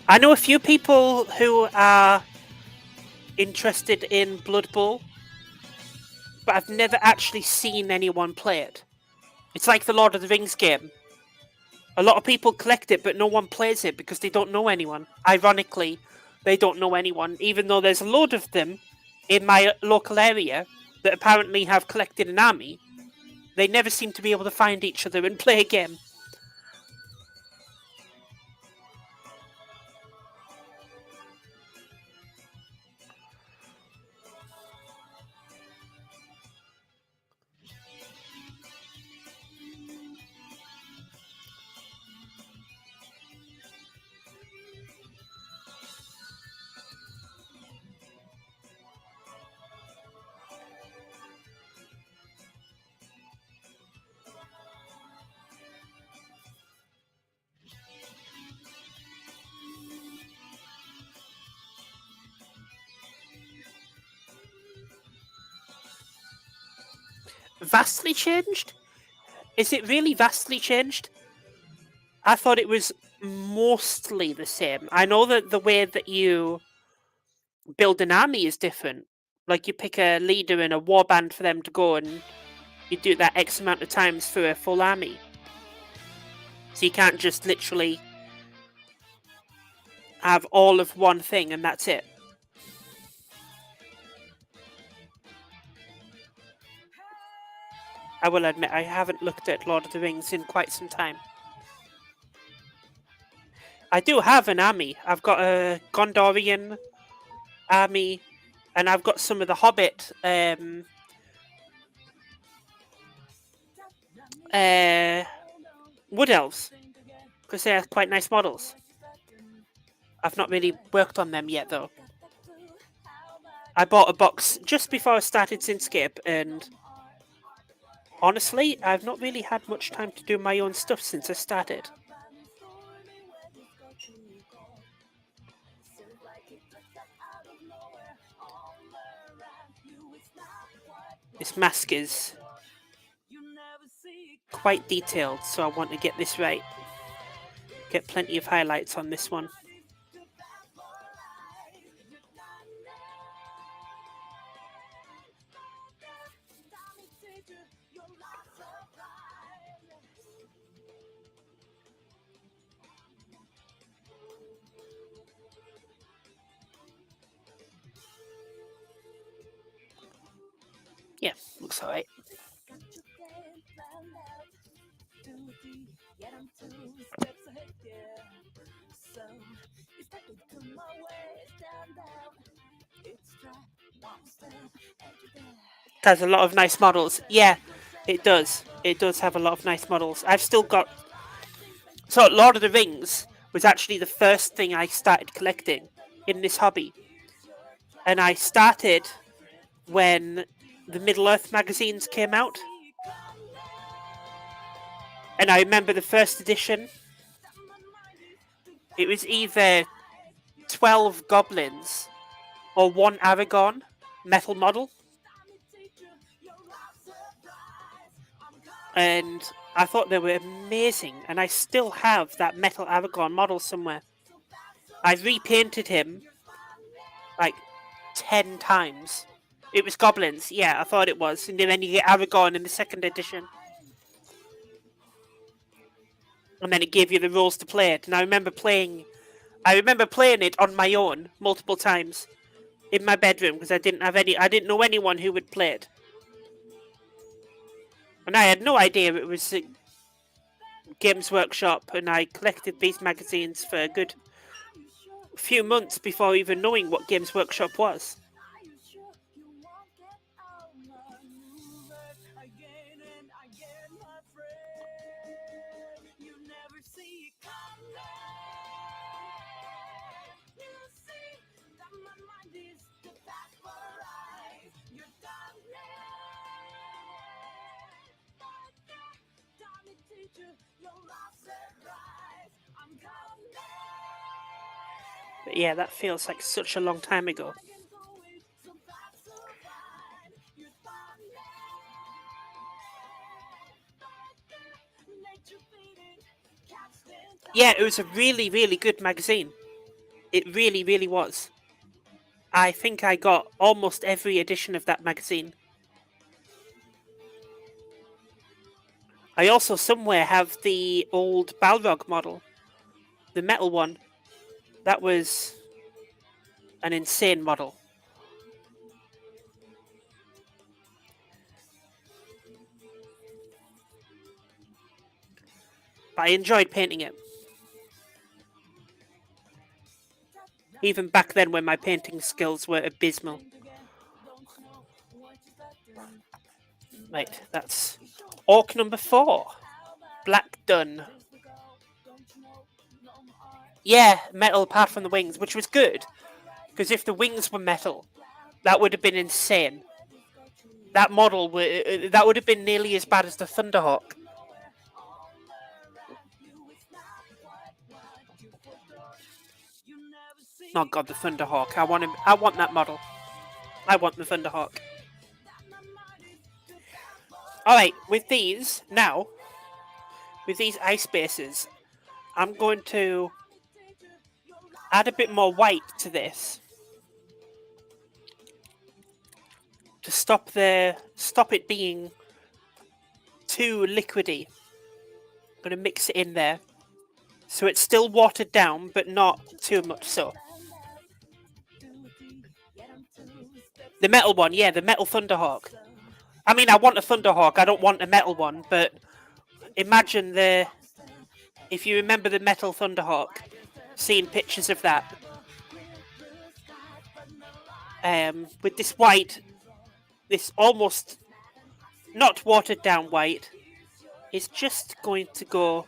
I know a few people who are interested in Blood Bowl, but I've never actually seen anyone play it. It's like the Lord of the Rings game. A lot of people collect it, but no one plays it because they don't know anyone. Ironically, they don't know anyone, even though there's a load of them in my local area that apparently have collected an army. They never seem to be able to find each other and play a game. Vastly changed? Is it really vastly changed? I thought it was mostly the same. I know that the way that you build an army is different. Like you pick a leader and a warband for them to go, and you do that X amount of times for a full army. So you can't just literally have all of one thing and that's it. I will admit I haven't looked at Lord of the Rings in quite some time. I do have an army. I've got a Gondorian army, and I've got some of the Hobbit Wood Elves, because they're quite nice models. I've not really worked on them yet, though. I bought a box just before I started SinScape, and honestly, I've not really had much time to do my own stuff since I started. This mask is quite detailed, so I want to get this right. Get plenty of highlights on this one. Yeah, looks alright. It has a lot of nice models. Yeah, it does. It does have a lot of nice models. I've still got... So, Lord of the Rings was actually the first thing I started collecting in this hobby. And I started when the Middle-earth magazines came out. And I remember the first edition. It was either 12 goblins or 1 Aragorn metal model. And I thought they were amazing, and I still have that metal Aragorn model somewhere. I've repainted him like 10 times. It was goblins, yeah, I thought it was. And then you get Aragorn in the second edition. And then it gave you the rules to play it. And I remember playing it on my own multiple times in my bedroom because I didn't know anyone who would play it. And I had no idea it was Games Workshop, and I collected these magazines for a good few months before even knowing what Games Workshop was. But yeah, that feels like such a long time ago. Yeah, it was a really, really good magazine. It really, really was. I think I got almost every edition of that magazine. I also somewhere have the old Balrog model, the metal one. That was an insane model. But I enjoyed painting it. Even back then when my painting skills were abysmal. Right, that's orc number 4. Black done. Yeah, metal apart from the wings, which was good. Because if the wings were metal, that would have been insane. That model, that would have been nearly as bad as the Thunderhawk. Oh god, the Thunderhawk. I want that model. I want the Thunderhawk. Alright, with these, now, with these ice bases, I'm going to add a bit more white to this. To stop it being too liquidy. I'm going to mix it in there. So it's still watered down, but not too much so. The metal one, yeah, the metal Thunderhawk. I mean, I want a Thunderhawk, I don't want a metal one, but imagine if you remember the metal Thunderhawk, seeing pictures of that. With this white, this almost not watered down white, is just going to go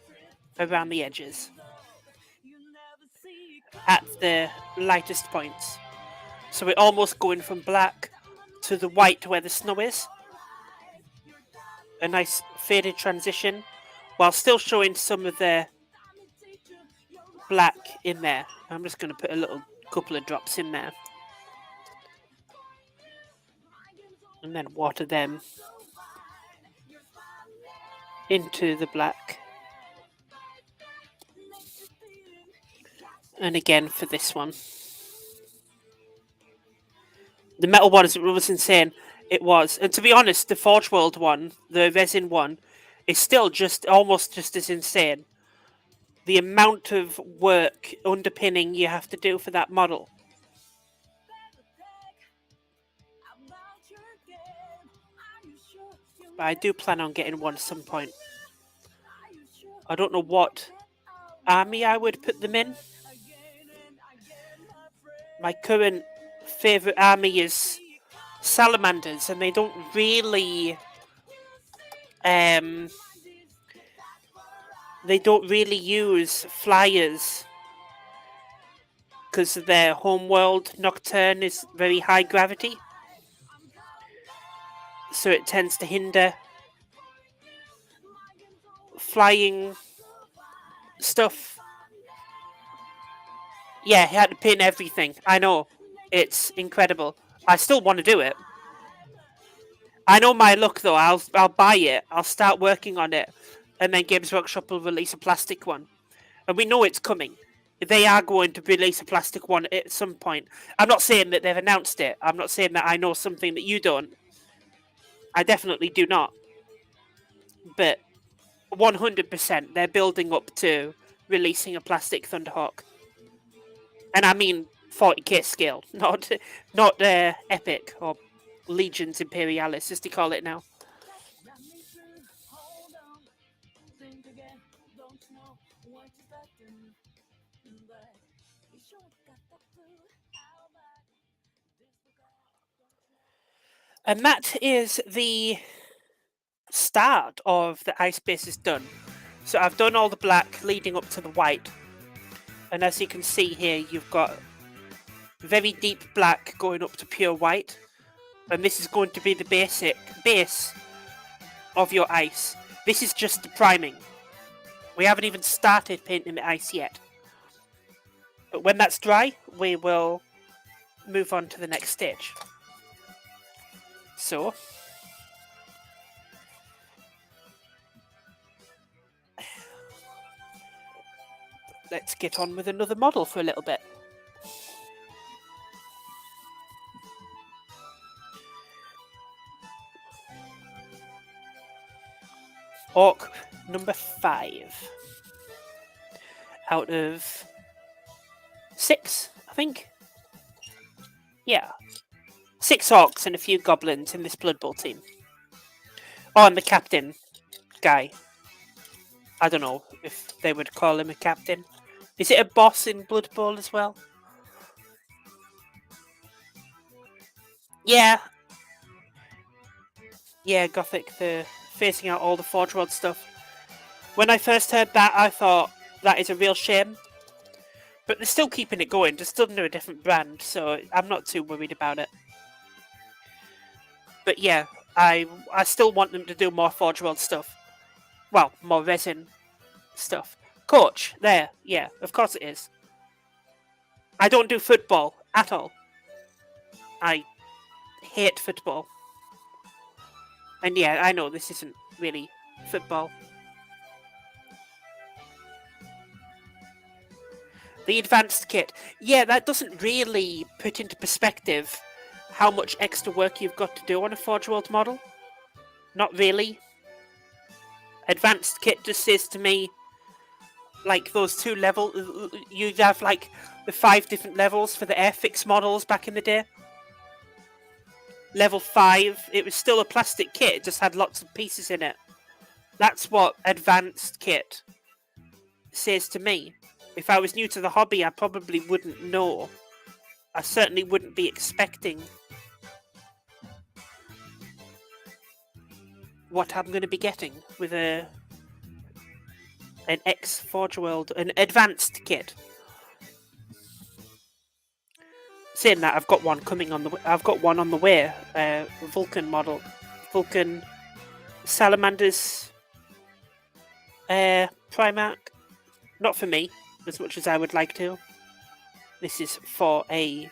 around the edges at the lightest points. So we're almost going from black to the white where the snow is. A nice faded transition, while still showing some of the black in there. I'm just going to put a couple of drops in there. And then water them into the black. And again for this one. The metal one was insane. It was. And to be honest, the Forge World one, the resin one, is still almost just as insane. The amount of work underpinning you have to do for that model. But I do plan on getting one at some point. I don't know what army I would put them in. My current favourite army is salamanders, and they don't really use flyers because their homeworld Nocturne is very high gravity, so it tends to hinder flying stuff. Yeah, he had to pin everything. I know, it's incredible. I still want to do it. I know my luck though. I'll buy it. I'll start working on it, and then Games Workshop will release a plastic one, and we know it's coming. They are going to release a plastic one at some point. I'm not saying that they've announced it. I'm not saying that I know something that you don't. I definitely do not. But 100% they're building up to releasing a plastic Thunderhawk. And I mean 40k scale, not epic or Legions Imperialis, as they call it now. And that is the start of the ice bases done. So I've done all the black leading up to the white. And as you can see here, you've got very deep black going up to pure white. And this is going to be the base of your ice. This is just the priming. We haven't even started painting the ice yet. But when that's dry, we will move on to the next stage. So, let's get on with another model for a little bit. Orc number 5. Out of 6, I think. Yeah. 6 orcs and a few goblins in this Blood Bowl team. Oh, and the captain guy. I don't know if they would call him a captain. Is it a boss in Blood Bowl as well? Yeah. Yeah, Gothic, the phasing out all the Forge World stuff. When I first heard that, I thought that is a real shame. But they're still keeping it going, just under a different brand, so I'm not too worried about it. But yeah, I still want them to do more Forge World stuff. Well, more resin stuff. Coach, there, yeah, of course it is. I don't do football at all. I hate football. And yeah, I know this isn't really football. The advanced kit. Yeah, that doesn't really put into perspective how much extra work you've got to do on a Forge World model. Not really. Advanced kit just says to me, like those 2 levels, you'd have like the 5 different levels for the Airfix models back in the day. Level 5, it was still a plastic kit, it just had lots of pieces in it. That's what advanced kit says to me. If I was new to the hobby, I probably wouldn't know. I certainly wouldn't be expecting what I'm going to be getting with an X Forge World, an advanced kit. Saying that, I've got one coming on the. I've got one on the way. Vulcan model, Vulcan Salamanders. Primarch. Not for me, as much as I would like to. This is for a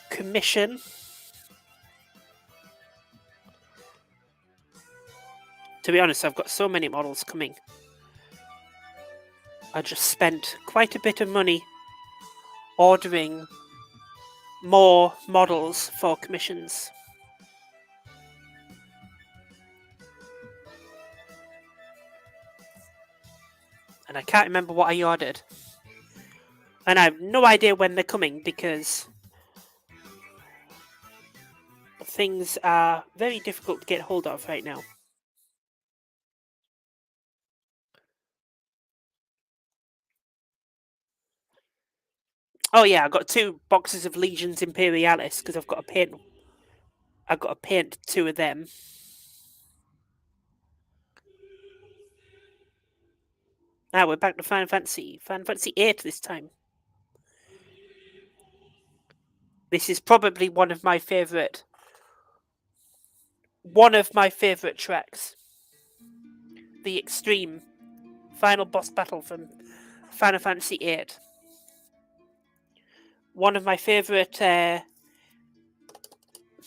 commission. To be honest, I've got so many models coming. I just spent quite a bit of money ordering more models for commissions. And I can't remember what I ordered. And I have no idea when they're coming because things are very difficult to get hold of right now. Oh yeah, I got 2 boxes of Legions Imperialis because I've got to paint. I've got to paint 2 of them. Now we're back to Final Fantasy 8 this time. This is probably one of my favourite tracks. The Extreme final boss battle from Final Fantasy 8. One of my favourite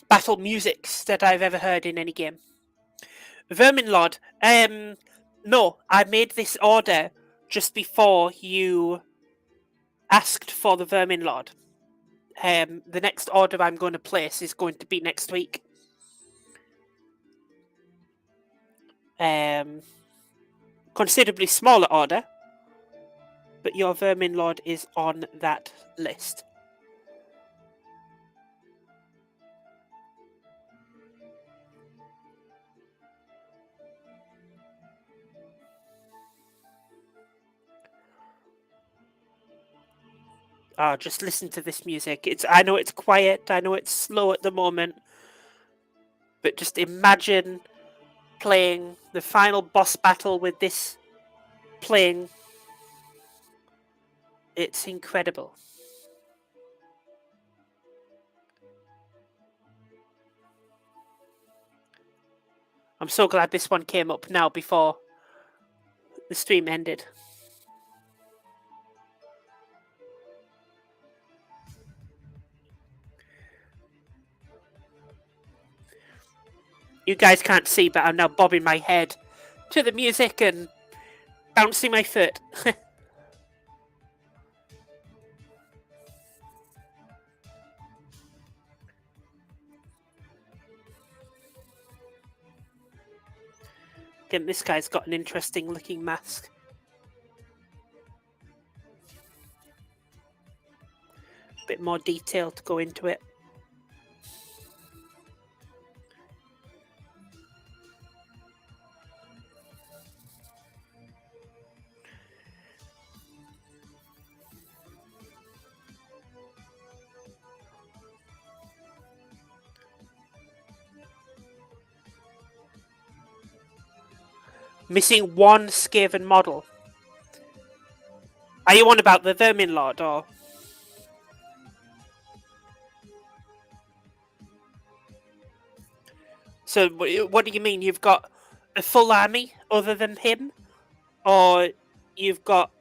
battle musics that I've ever heard in any game. Vermin Lord. No, I made this order just before you asked for the Vermin Lord. The next order I'm going to place is going to be next week. Considerably smaller order, but your Vermin Lord is on that list. Just listen to this music. I know it's quiet, I know it's slow at the moment, but just imagine playing the final boss battle with this playing. It's incredible. I'm so glad this one came up now before The stream ended. You guys can't see, but I'm now bobbing my head to the music and bouncing my foot. Again, this guy's got an interesting looking mask. A bit more detail to go into it. Missing one Skaven model. Are you on about the Vermin Lord, or...? So, what do you mean? You've got a full army other than him? Or you've got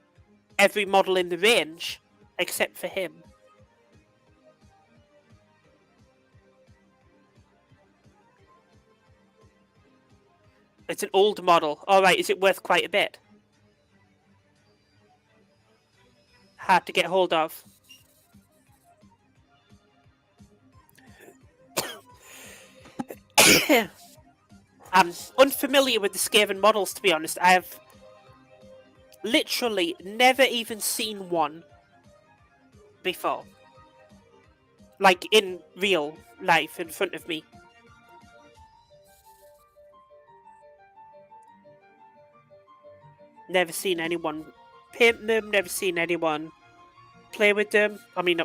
every model in the range except for him? It's an old model. Alright, is it worth quite a bit? Hard to get hold of. I'm unfamiliar with the Skaven models, to be honest. I have literally never even seen one before. Like, in real life, in front of me. Never seen anyone paint them, never seen anyone play with them. I mean,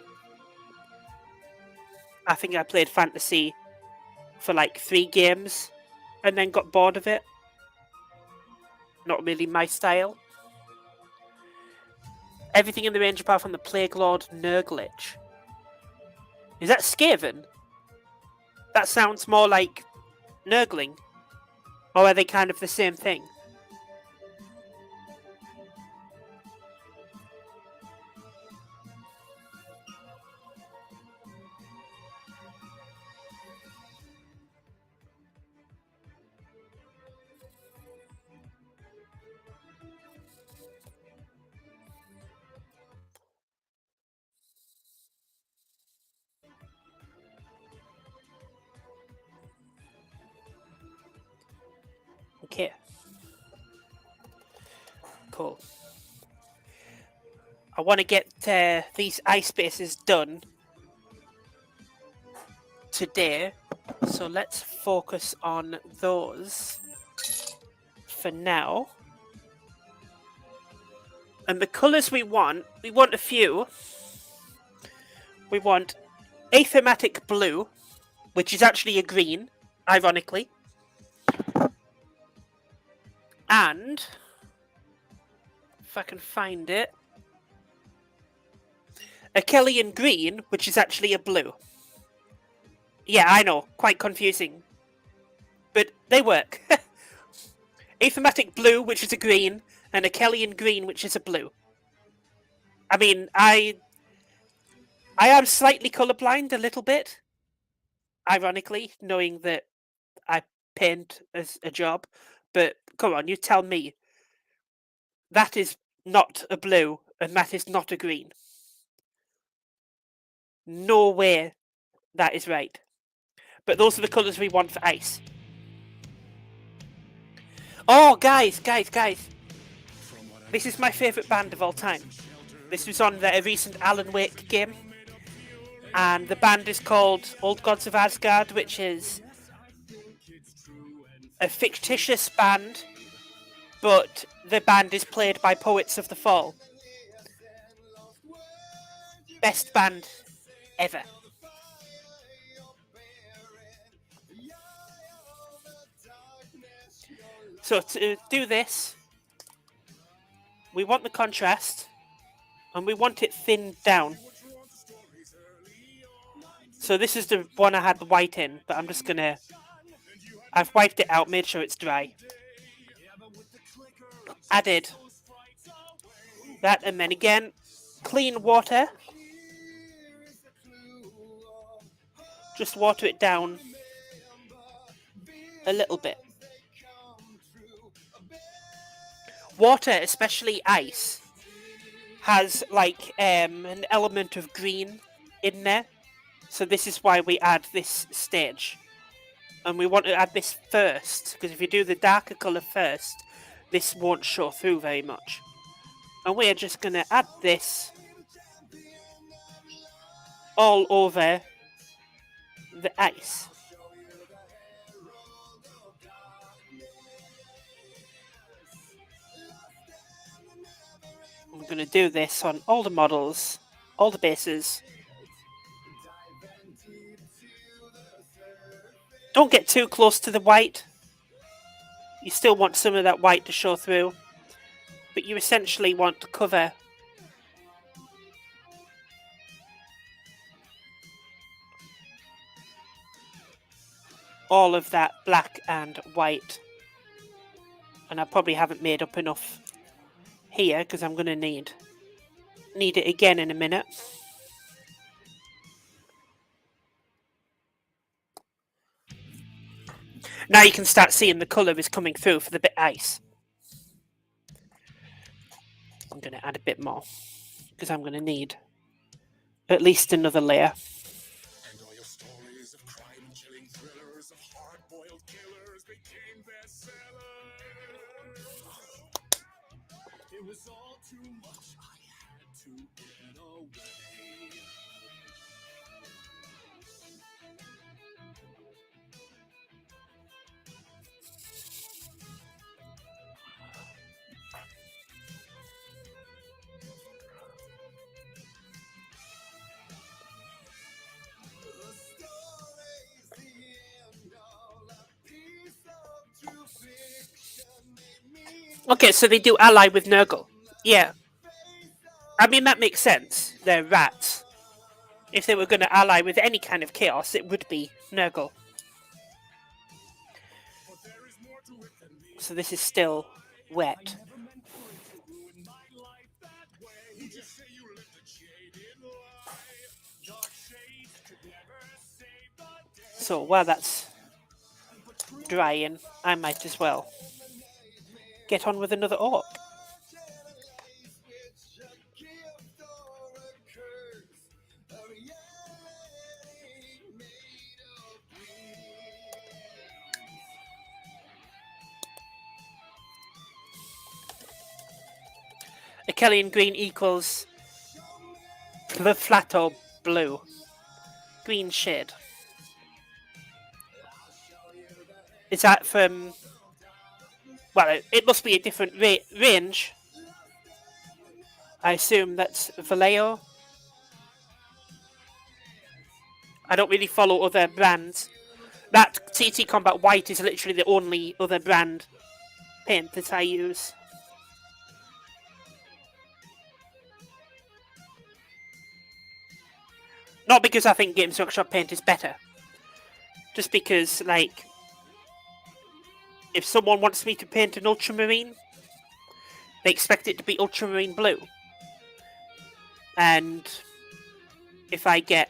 I think I played Fantasy for like 3 games and then got bored of it. Not really my style. Everything in the range apart from the Plague Lord Nurglich. Is that Skaven? That sounds more like Nurgling. Or are they kind of the same thing? Okay. Cool. I want to get these ice bases done today, so let's focus on those for now. And the colours we want a few. We want Athematic Blue, which is actually a green, ironically. And, if I can find it, Achelian Green, which is actually a blue. Yeah, I know, quite confusing. But they work. Athematic Blue, which is a green, and Achelian Green, which is a blue. I mean, I am slightly colourblind a little bit, ironically, knowing that I paint as a job. But come on, you tell me. That is not a blue, and that is not a green. No way that is right. But those are the colours we want for ice. Oh, guys. This is my favourite band of all time. This was on the recent Alan Wake game. And the band is called Old Gods of Asgard, which is a fictitious band, but the band is played by Poets of the Fall. Best band ever. So to do this, we want the contrast, and we want it thinned down. So this is the one I had the white in, but I'm just gonna... I've wiped it out, made sure it's dry. added that, and then again, clean water. Just water it down a little bit. Water, especially ice, has like an element of green in there. So this is why we add this stage. And we want to add this first, because if you do the darker colour first, this won't show through very much. And we're just going to add this all over the ice. I'm going to do this on all the models, all the bases. Don't get too close to the white. You still want some of that white to show through, but you essentially want to cover all of that black and white. And I probably haven't made up enough here because I'm going to need it again in a minute. Now you can start seeing the colour is coming through for the bit ice. I'm going to add a bit more because I'm going to need at least another layer. And all your stories of crime and chilling thrillers of hard-boiled killers became bestsellers. It was all too much. I had to get away. Okay, so they do ally with Nurgle. Yeah. I mean, that makes sense. They're rats. If they were going to ally with any kind of chaos, it would be Nurgle. So this is still wet. So while that's drying, I might as well get on with another orc. Achelian green equals the flato blue. Green shade. Is that from... Well, it must be a different range. I assume that's Vallejo. I don't really follow other brands. That TT Combat White is literally the only other brand paint that I use. Not because I think Games Workshop paint is better. Just because, like, if someone wants me to paint an ultramarine, they expect it to be ultramarine blue. And if I get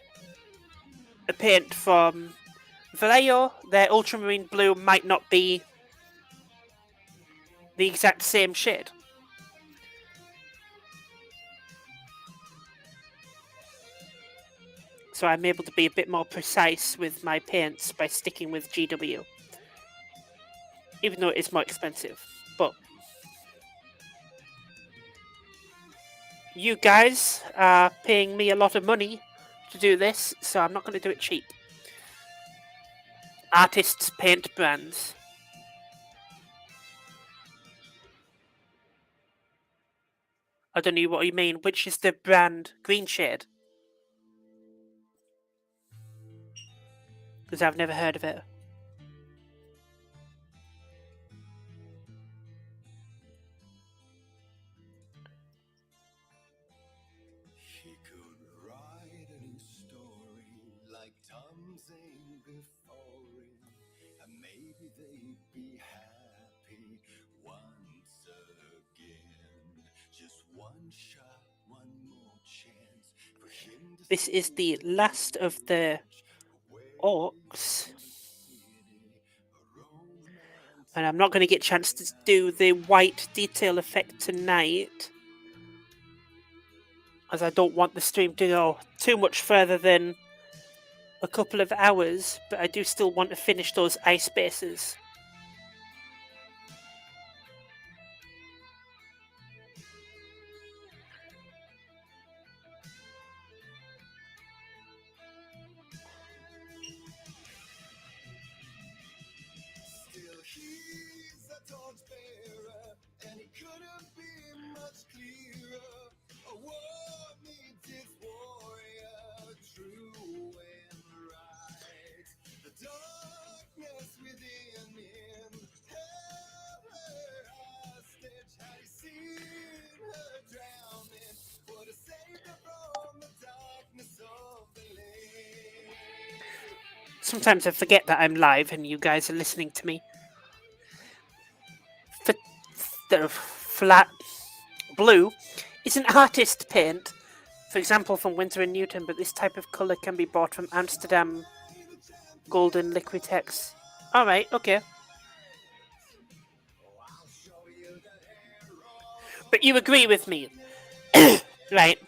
a paint from Vallejo, their ultramarine blue might not be the exact same shade. So I'm able to be a bit more precise with my paints by sticking with GW. Even though it is more expensive. But you guys are paying me a lot of money to do this, so I'm not going to do it cheap. Artists paint brands. I don't know what you mean. Which is the brand green shade? Because I've never heard of it. He could write any story like Tom Zane before him, and maybe they'd be happy once again. This is the last of the orcs. And I'm not going to get a chance to do the white detail effect tonight, as I don't want the stream to go too much further than a couple of hours, but I do still want to finish those ice bases. Sometimes I forget that I'm live and you guys are listening to me. The flat blue is an artist paint, for example from Winsor & Newton, but this type of colour can be bought from Amsterdam Golden Liquitex. Alright, okay. But you agree with me, right?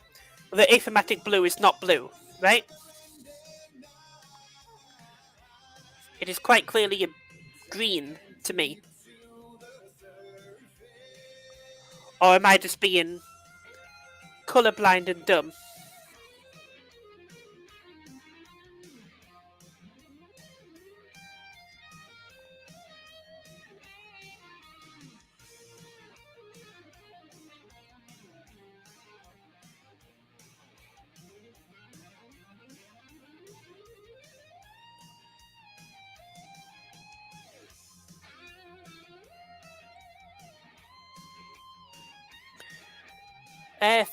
The achromatic blue is not blue, right? It is quite clearly a green to me. Or am I just being colourblind and dumb?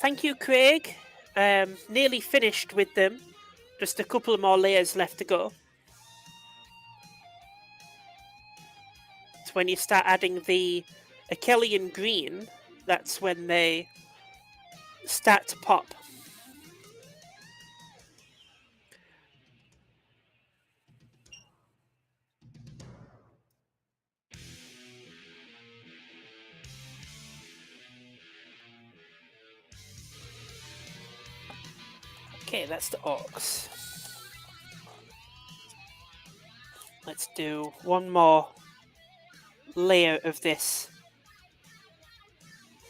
Thank you, Craig. Nearly finished with them. Just a couple more layers left to go. So when you start adding the Achillean green, that's when they start to pop. Okay, that's the orcs. Let's do one more layer of this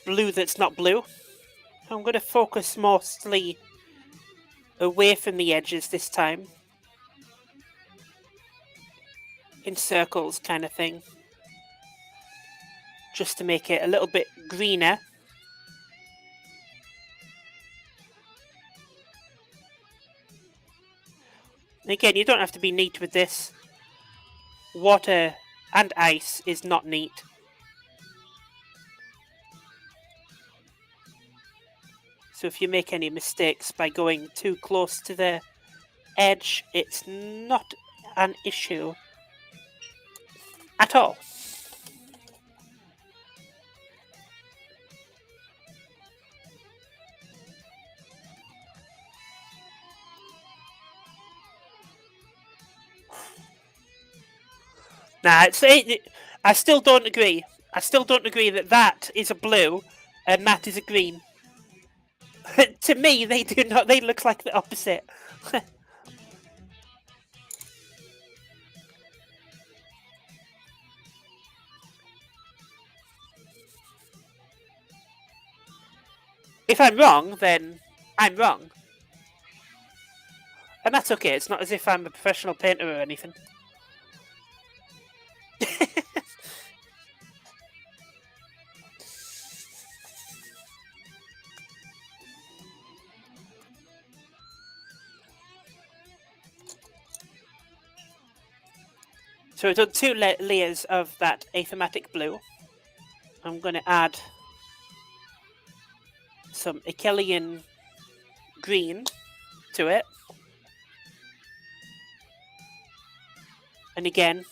blue that's not blue. I'm going to focus mostly away from the edges this time. In circles kind of thing. Just to make it a little bit greener. And again, you don't have to be neat with this. Water and ice is not neat. So if you make any mistakes by going too close to the edge, it's not an issue at all. Nah, I still don't agree. I still don't agree that that is a blue and that is a green. To me, they do not. They look like the opposite. If I'm wrong, then I'm wrong. And that's okay. It's not as if I'm a professional painter or anything. So we've done two layers of that achromatic blue. I'm going to add some Achillean green to it. And again,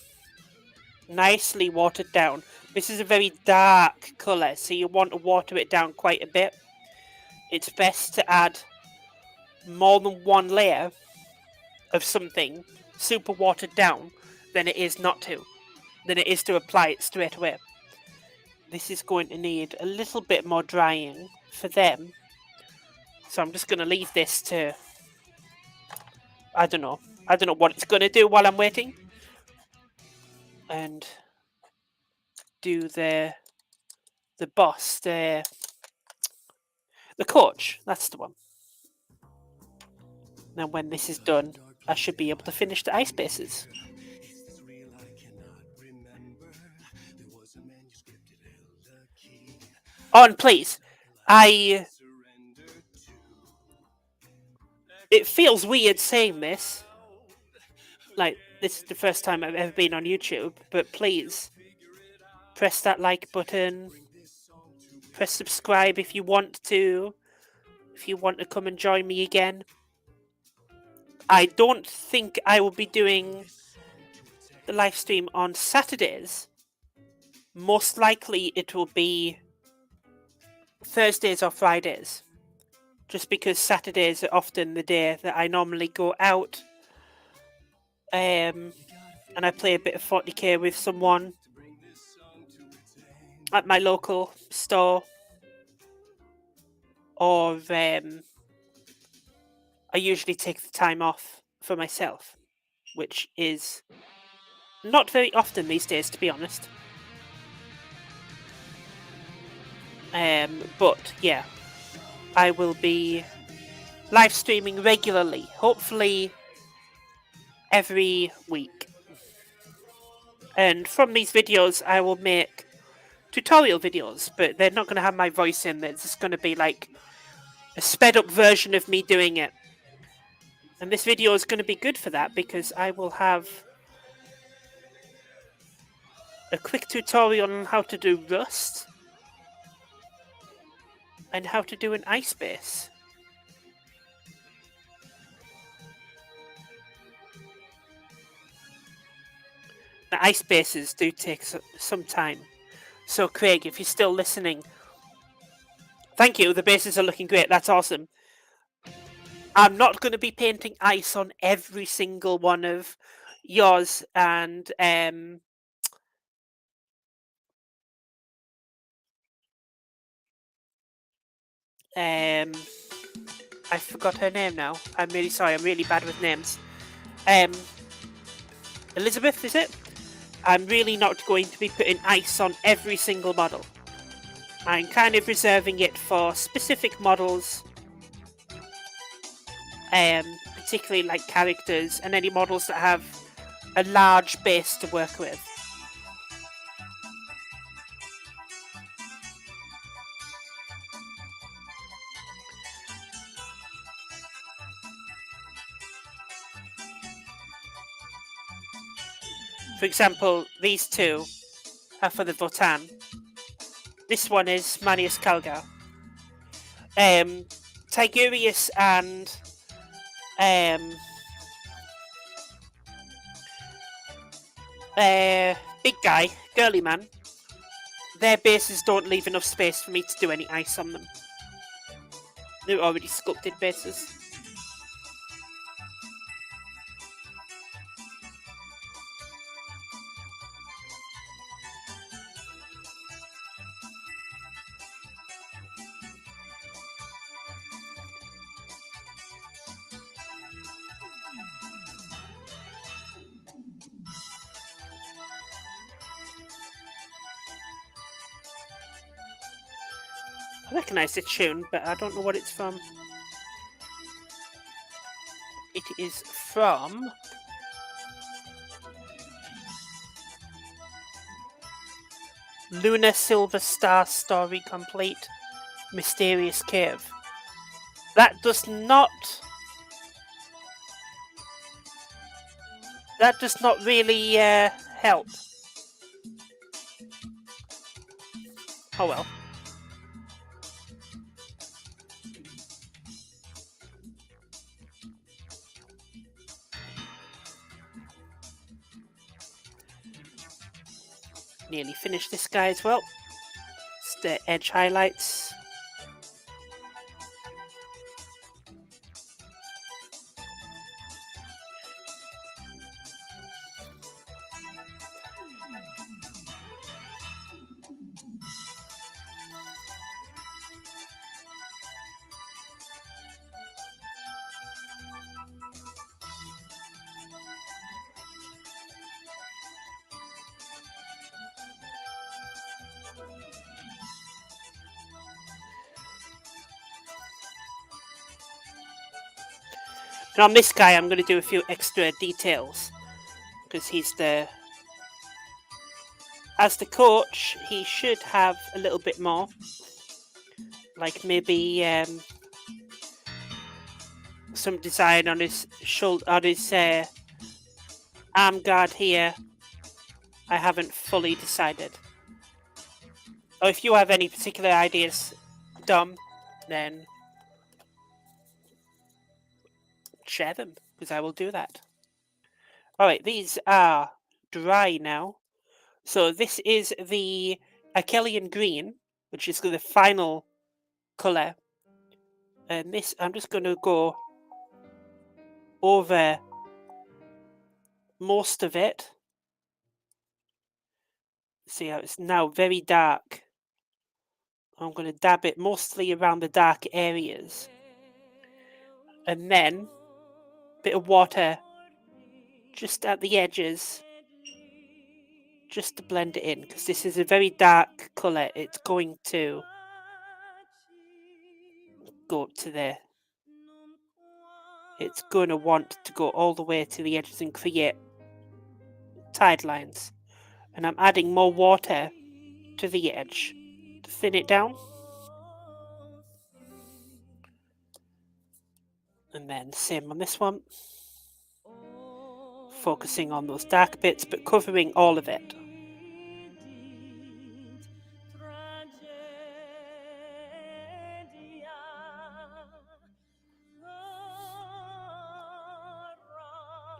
nicely watered down. This is a very dark colour, so you want to water it down quite a bit. it's best to add more than one layer of something super watered down than it is not to. Than it is to apply it straight away. This is going to need a little bit more drying for them. So I'm just going to leave this to... I don't know what it's going to do while I'm waiting. And do the boss, the coach. That's the one. Now when this is done, I should be able to finish the ice bases. Oh, and please, it feels weird saying this. Like, this is the first time I've ever been on YouTube, but please, press that like button. Press subscribe if you want to. If you want to come and join me again. I don't think I will be doing the live stream on Saturdays. Most likely it will be Thursdays or Fridays. Just because Saturdays are often the day that I normally go out. And I play a bit of 40k with someone at my local store. Or I usually take the time off for myself, which is not very often these days, to be honest. But yeah, I will be live streaming regularly, hopefully every week. And from these videos, I will make tutorial videos, but they're not going to have my voice in. It's just going to be like a sped up version of me doing it. And this video is going to be good for that because I will have a quick tutorial on how to do Rust and how to do an ice base. The ice bases do take some time. So Craig, if you're still listening, thank you, the bases are looking great, that's awesome. I'm not going to be painting ice on every single one of yours and I forgot her name now. I'm really sorry, I'm really bad with names. Elizabeth, is it? I'm really not going to be putting ice on every single model. I'm kind of reserving it for specific models, particularly like characters and any models that have a large base to work with. For example, these two are for the Votan. This one is Manius Calgar. Tigurius and big guy, girly man, their bases don't leave enough space for me to do any ice on them. They're already sculpted bases. I recognise the tune, but I don't know what it's from. It is from Lunar Silver Star Story Complete Mysterious Cave. That does not really help. Oh well. Nearly finished this guy as well. It's the edge highlights. And on this guy, I'm going to do a few extra details because he's the... As the coach, he should have a little bit more. Like maybe some design on his shoulder, on his arm guard here. I haven't fully decided. Or if you have any particular ideas, Dom, then share them, because I will do that. Alright, these are dry now. So this is the Achillean green, which is the final colour. And this, I'm just going to go over most of it. See how it's now very dark. I'm going to dab it mostly around the dark areas. And then a bit of water just at the edges, just to blend it in, because this is a very dark colour. It's going to go up to there. It's going to want to go all the way to the edges and create tide lines. And I'm adding more water to the edge to thin it down. And then same on this one. Focusing on those dark bits, but covering all of it.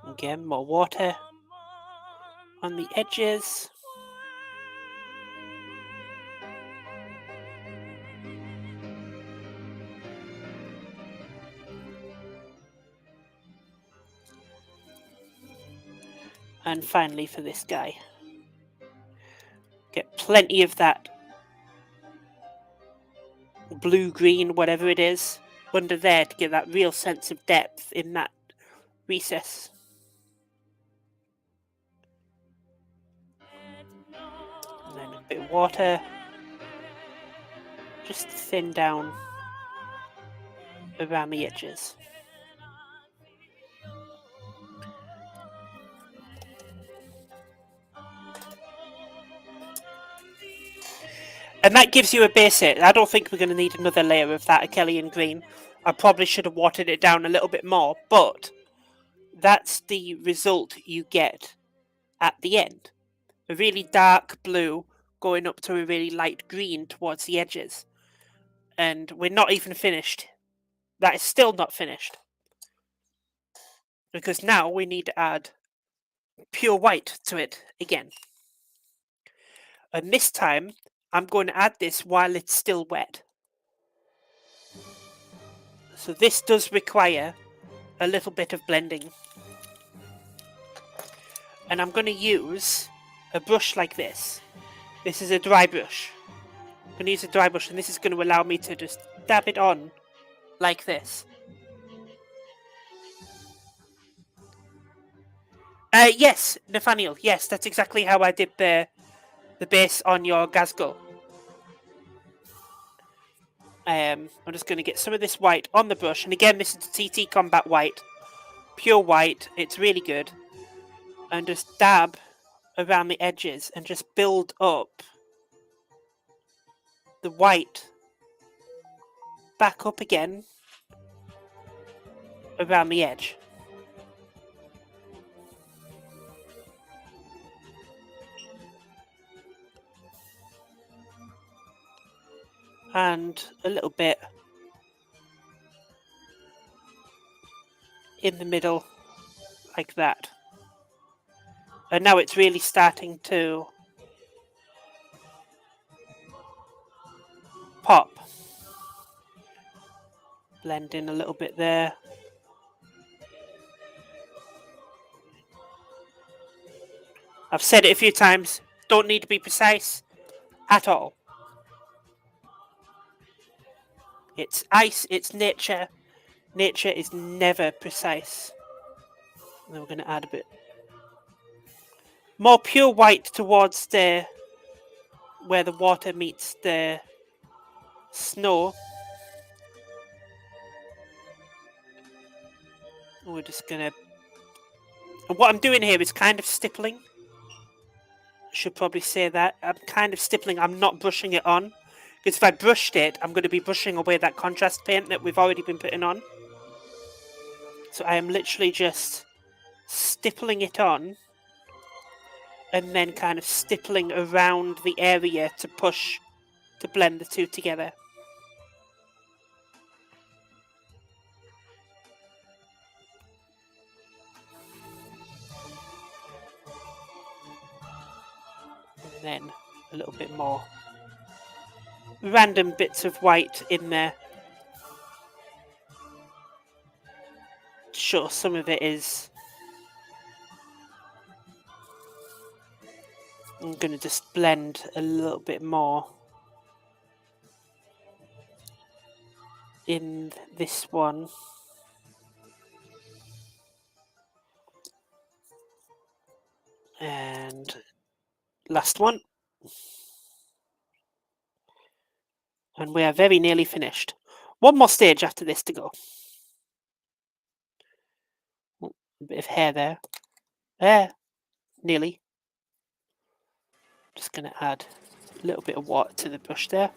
Again, more water on the edges. And finally for this guy, get plenty of that blue-green, whatever it is, under there to give that real sense of depth in that recess. And then a bit of water, just to thin down around the edges. And that gives you a basic. I don't think we're going to need another layer of that Achillean green. I probably should have watered it down a little bit more, but that's the result you get at the end. A really dark blue going up to a really light green towards the edges. And we're not even finished. That is still not finished. Because now we need to add pure white to it again. And this time, I'm going to add this while it's still wet. So this does require a little bit of blending. And I'm going to use a brush like this. This is a dry brush. I'm going to use a dry brush, and this is going to allow me to just dab it on like this. Yes, Nathaniel, yes, that's exactly how I did the base on your Gazgul. I'm just going to get some of this white on the brush, and again, this is the TT Combat White. Pure white, it's really good. And just dab around the edges and just build up the white back up again around the edge. And a little bit in the middle, like that. And now it's really starting to pop. Blend in a little bit there. I've said it a few times, don't need to be precise at all. It's ice, it's nature. Nature is never precise. And then we're going to add a bit more pure white towards the where the water meets the snow. We're just gonna... And what I'm doing here is kind of stippling. Should probably say that. I'm kind of stippling, I'm not brushing it on. Because if I brushed it, I'm going to be brushing away that contrast paint that we've already been putting on. So I am literally just stippling it on. And then kind of stippling around the area to push, to blend the two together. And then a little bit more random bits of white in there. Sure, some of it is... I'm going to just blend a little bit more in this one. And last one. And we are very nearly finished. One more stage after this to go. Oh, a bit of hair there. There. Nearly. Just going to add a little bit of water to the brush there.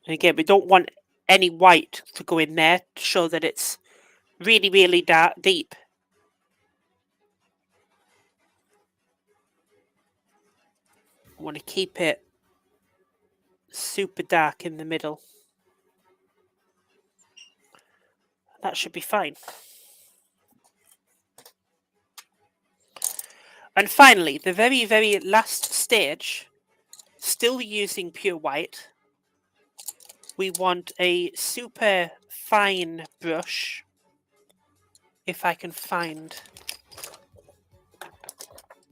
And again, we don't want any white to go in there to show that it's really, really dark, deep. I want to keep it super dark in the middle. That should be fine. And finally, the very, very last stage, still using pure white, we want a super fine brush. If I can find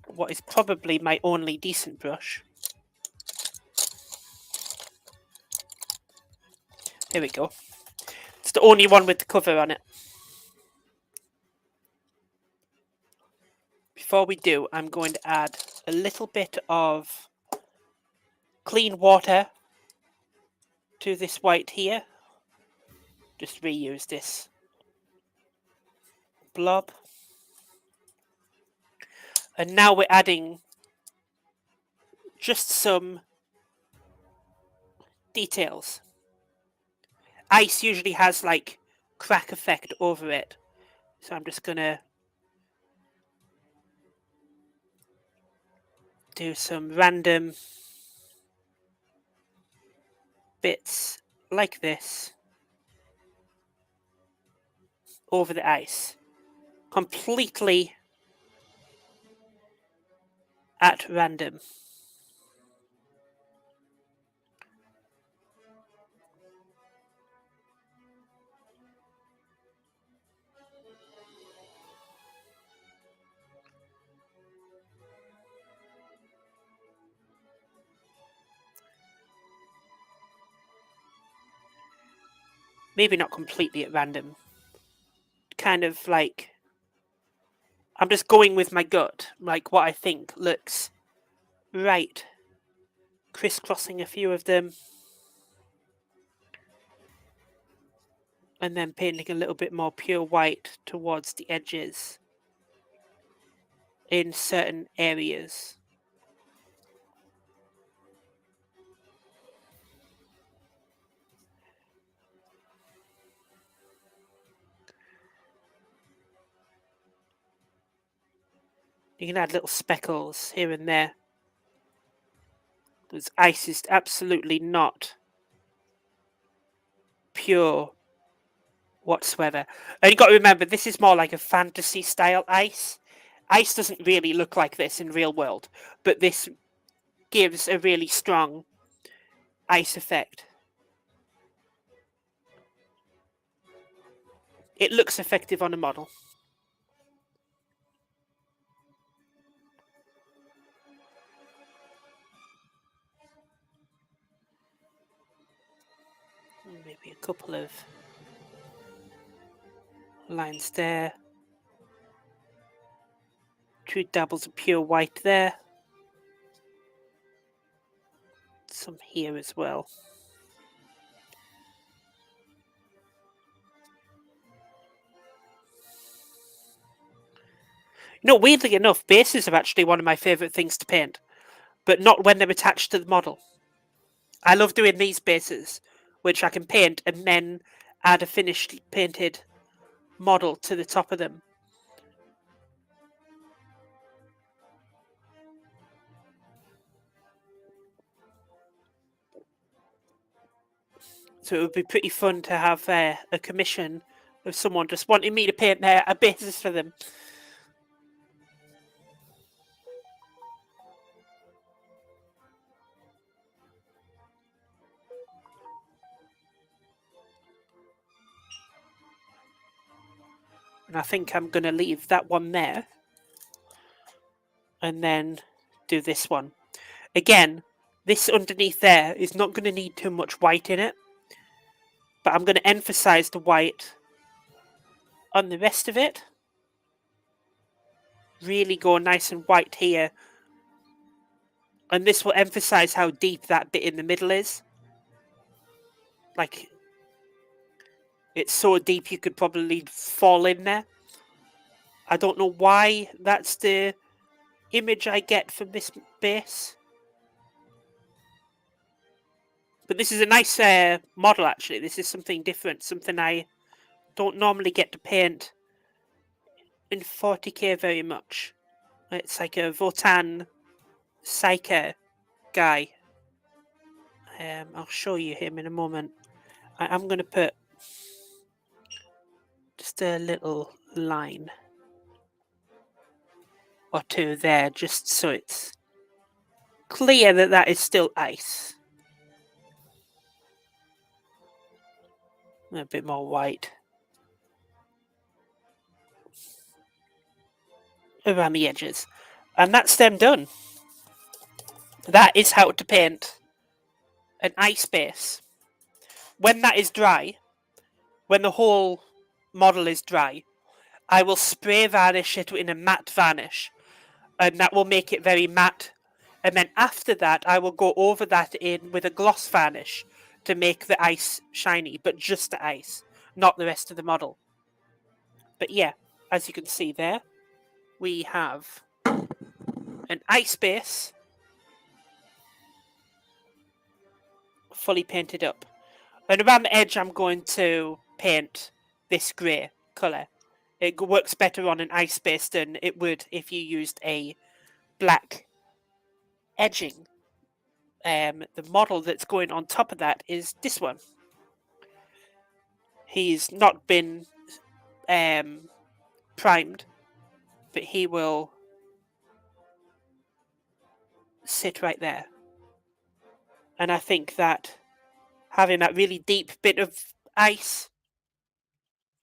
what is probably my only decent brush. Here we go. It's the only one with the cover on it. Before we do, I'm going to add a little bit of clean water to this white here. Just reuse this blob. And now we're adding just some details. Ice usually has like crack effect over it. So I'm just gonna do some random bits like this over the ice. Completely at random. Maybe not completely at random. Kind of like, I'm just going with my gut, like what I think looks right. Crisscrossing a few of them. And then painting a little bit more pure white towards the edges in certain areas. You can add little speckles here and there. Because ice is absolutely not pure whatsoever. And you got to remember, this is more like a fantasy style ice. Ice doesn't really look like this in real world, but this gives a really strong ice effect. It looks effective on a model. Maybe a couple of lines there. 2 dabbles of pure white there. Some here as well. Weirdly enough, bases are actually one of my favourite things to paint, but not when they're attached to the model. I love doing these bases, which I can paint and then add a finished painted model to the top of them. So it would be pretty fun to have a commission of someone just wanting me to paint a basis for them. And I think I'm going to leave that one there. And then do this one. Again, this underneath there is not going to need too much white in it. But I'm going to emphasize the white on the rest of it. Really go nice and white here. And this will emphasize how deep that bit in the middle is. Like, it's so deep you could probably fall in there. I don't know why that's the image I get from this base. But this is a nice model, actually. This is something different, something I don't normally get to paint in 40k very much. It's like a Votan Psyker guy. I'll show you him in a moment. I'm going to put just a little line or two there, just so it's clear that that is still ice. A bit more white around the edges. And that's them done. That is how to paint an ice base. When that is dry, when the whole model is dry, I will spray varnish it in a matte varnish, and that will make it very matte. And then after that, I will go over that in with a gloss varnish to make the ice shiny, but just the ice, not the rest of the model. But yeah, as you can see there, we have an ice base fully painted up. And around the edge, I'm going to paint this grey colour. It works better on an ice base than it would if you used a black edging. The model that's going on top of that is this one. He's not been primed, but he will sit right there. And I think that having that really deep bit of ice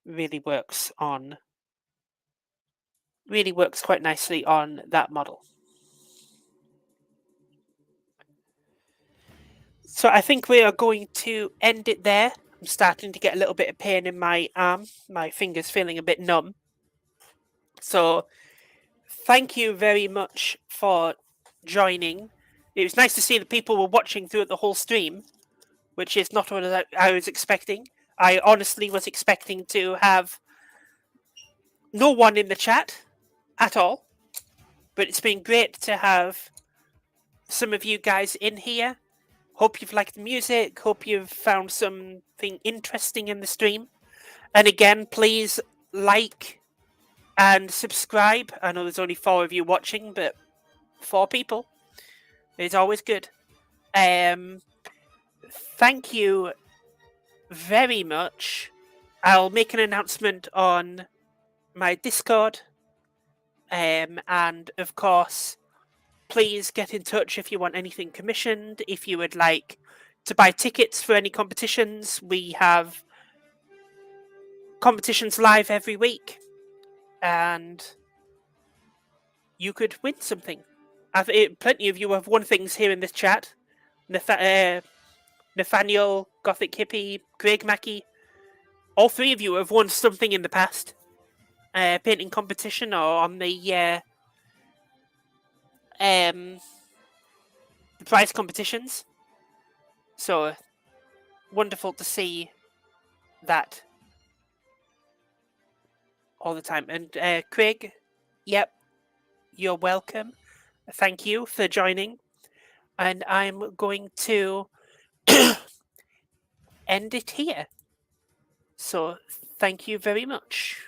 really works quite nicely on that model. So I think we are going to end it there. I'm starting to get a little bit of pain in my arm. My finger's feeling a bit numb. So thank you very much for joining. It was nice to see the people were watching throughout the whole stream, which is not what I was expecting. I honestly was expecting to have no one in the chat at all. But it's been great to have some of you guys in here. Hope you've liked the music. Hope you've found something interesting in the stream. And again, please like and subscribe. I know there's only 4 of you watching, but 4 people is always good. Thank you very much. I'll make an announcement on my Discord. And of course, please get in touch if you want anything commissioned. If you would like to buy tickets for any competitions, we have competitions live every week. And you could win something. Plenty of you have won things here in this chat. Nathaniel Gothic Hippie, Craig Mackey. All three of you have won something in the past. Painting competition or on the prize competitions. So wonderful to see that all the time. And Craig, yep, you're welcome. Thank you for joining. And I'm going to end it here. So thank you very much.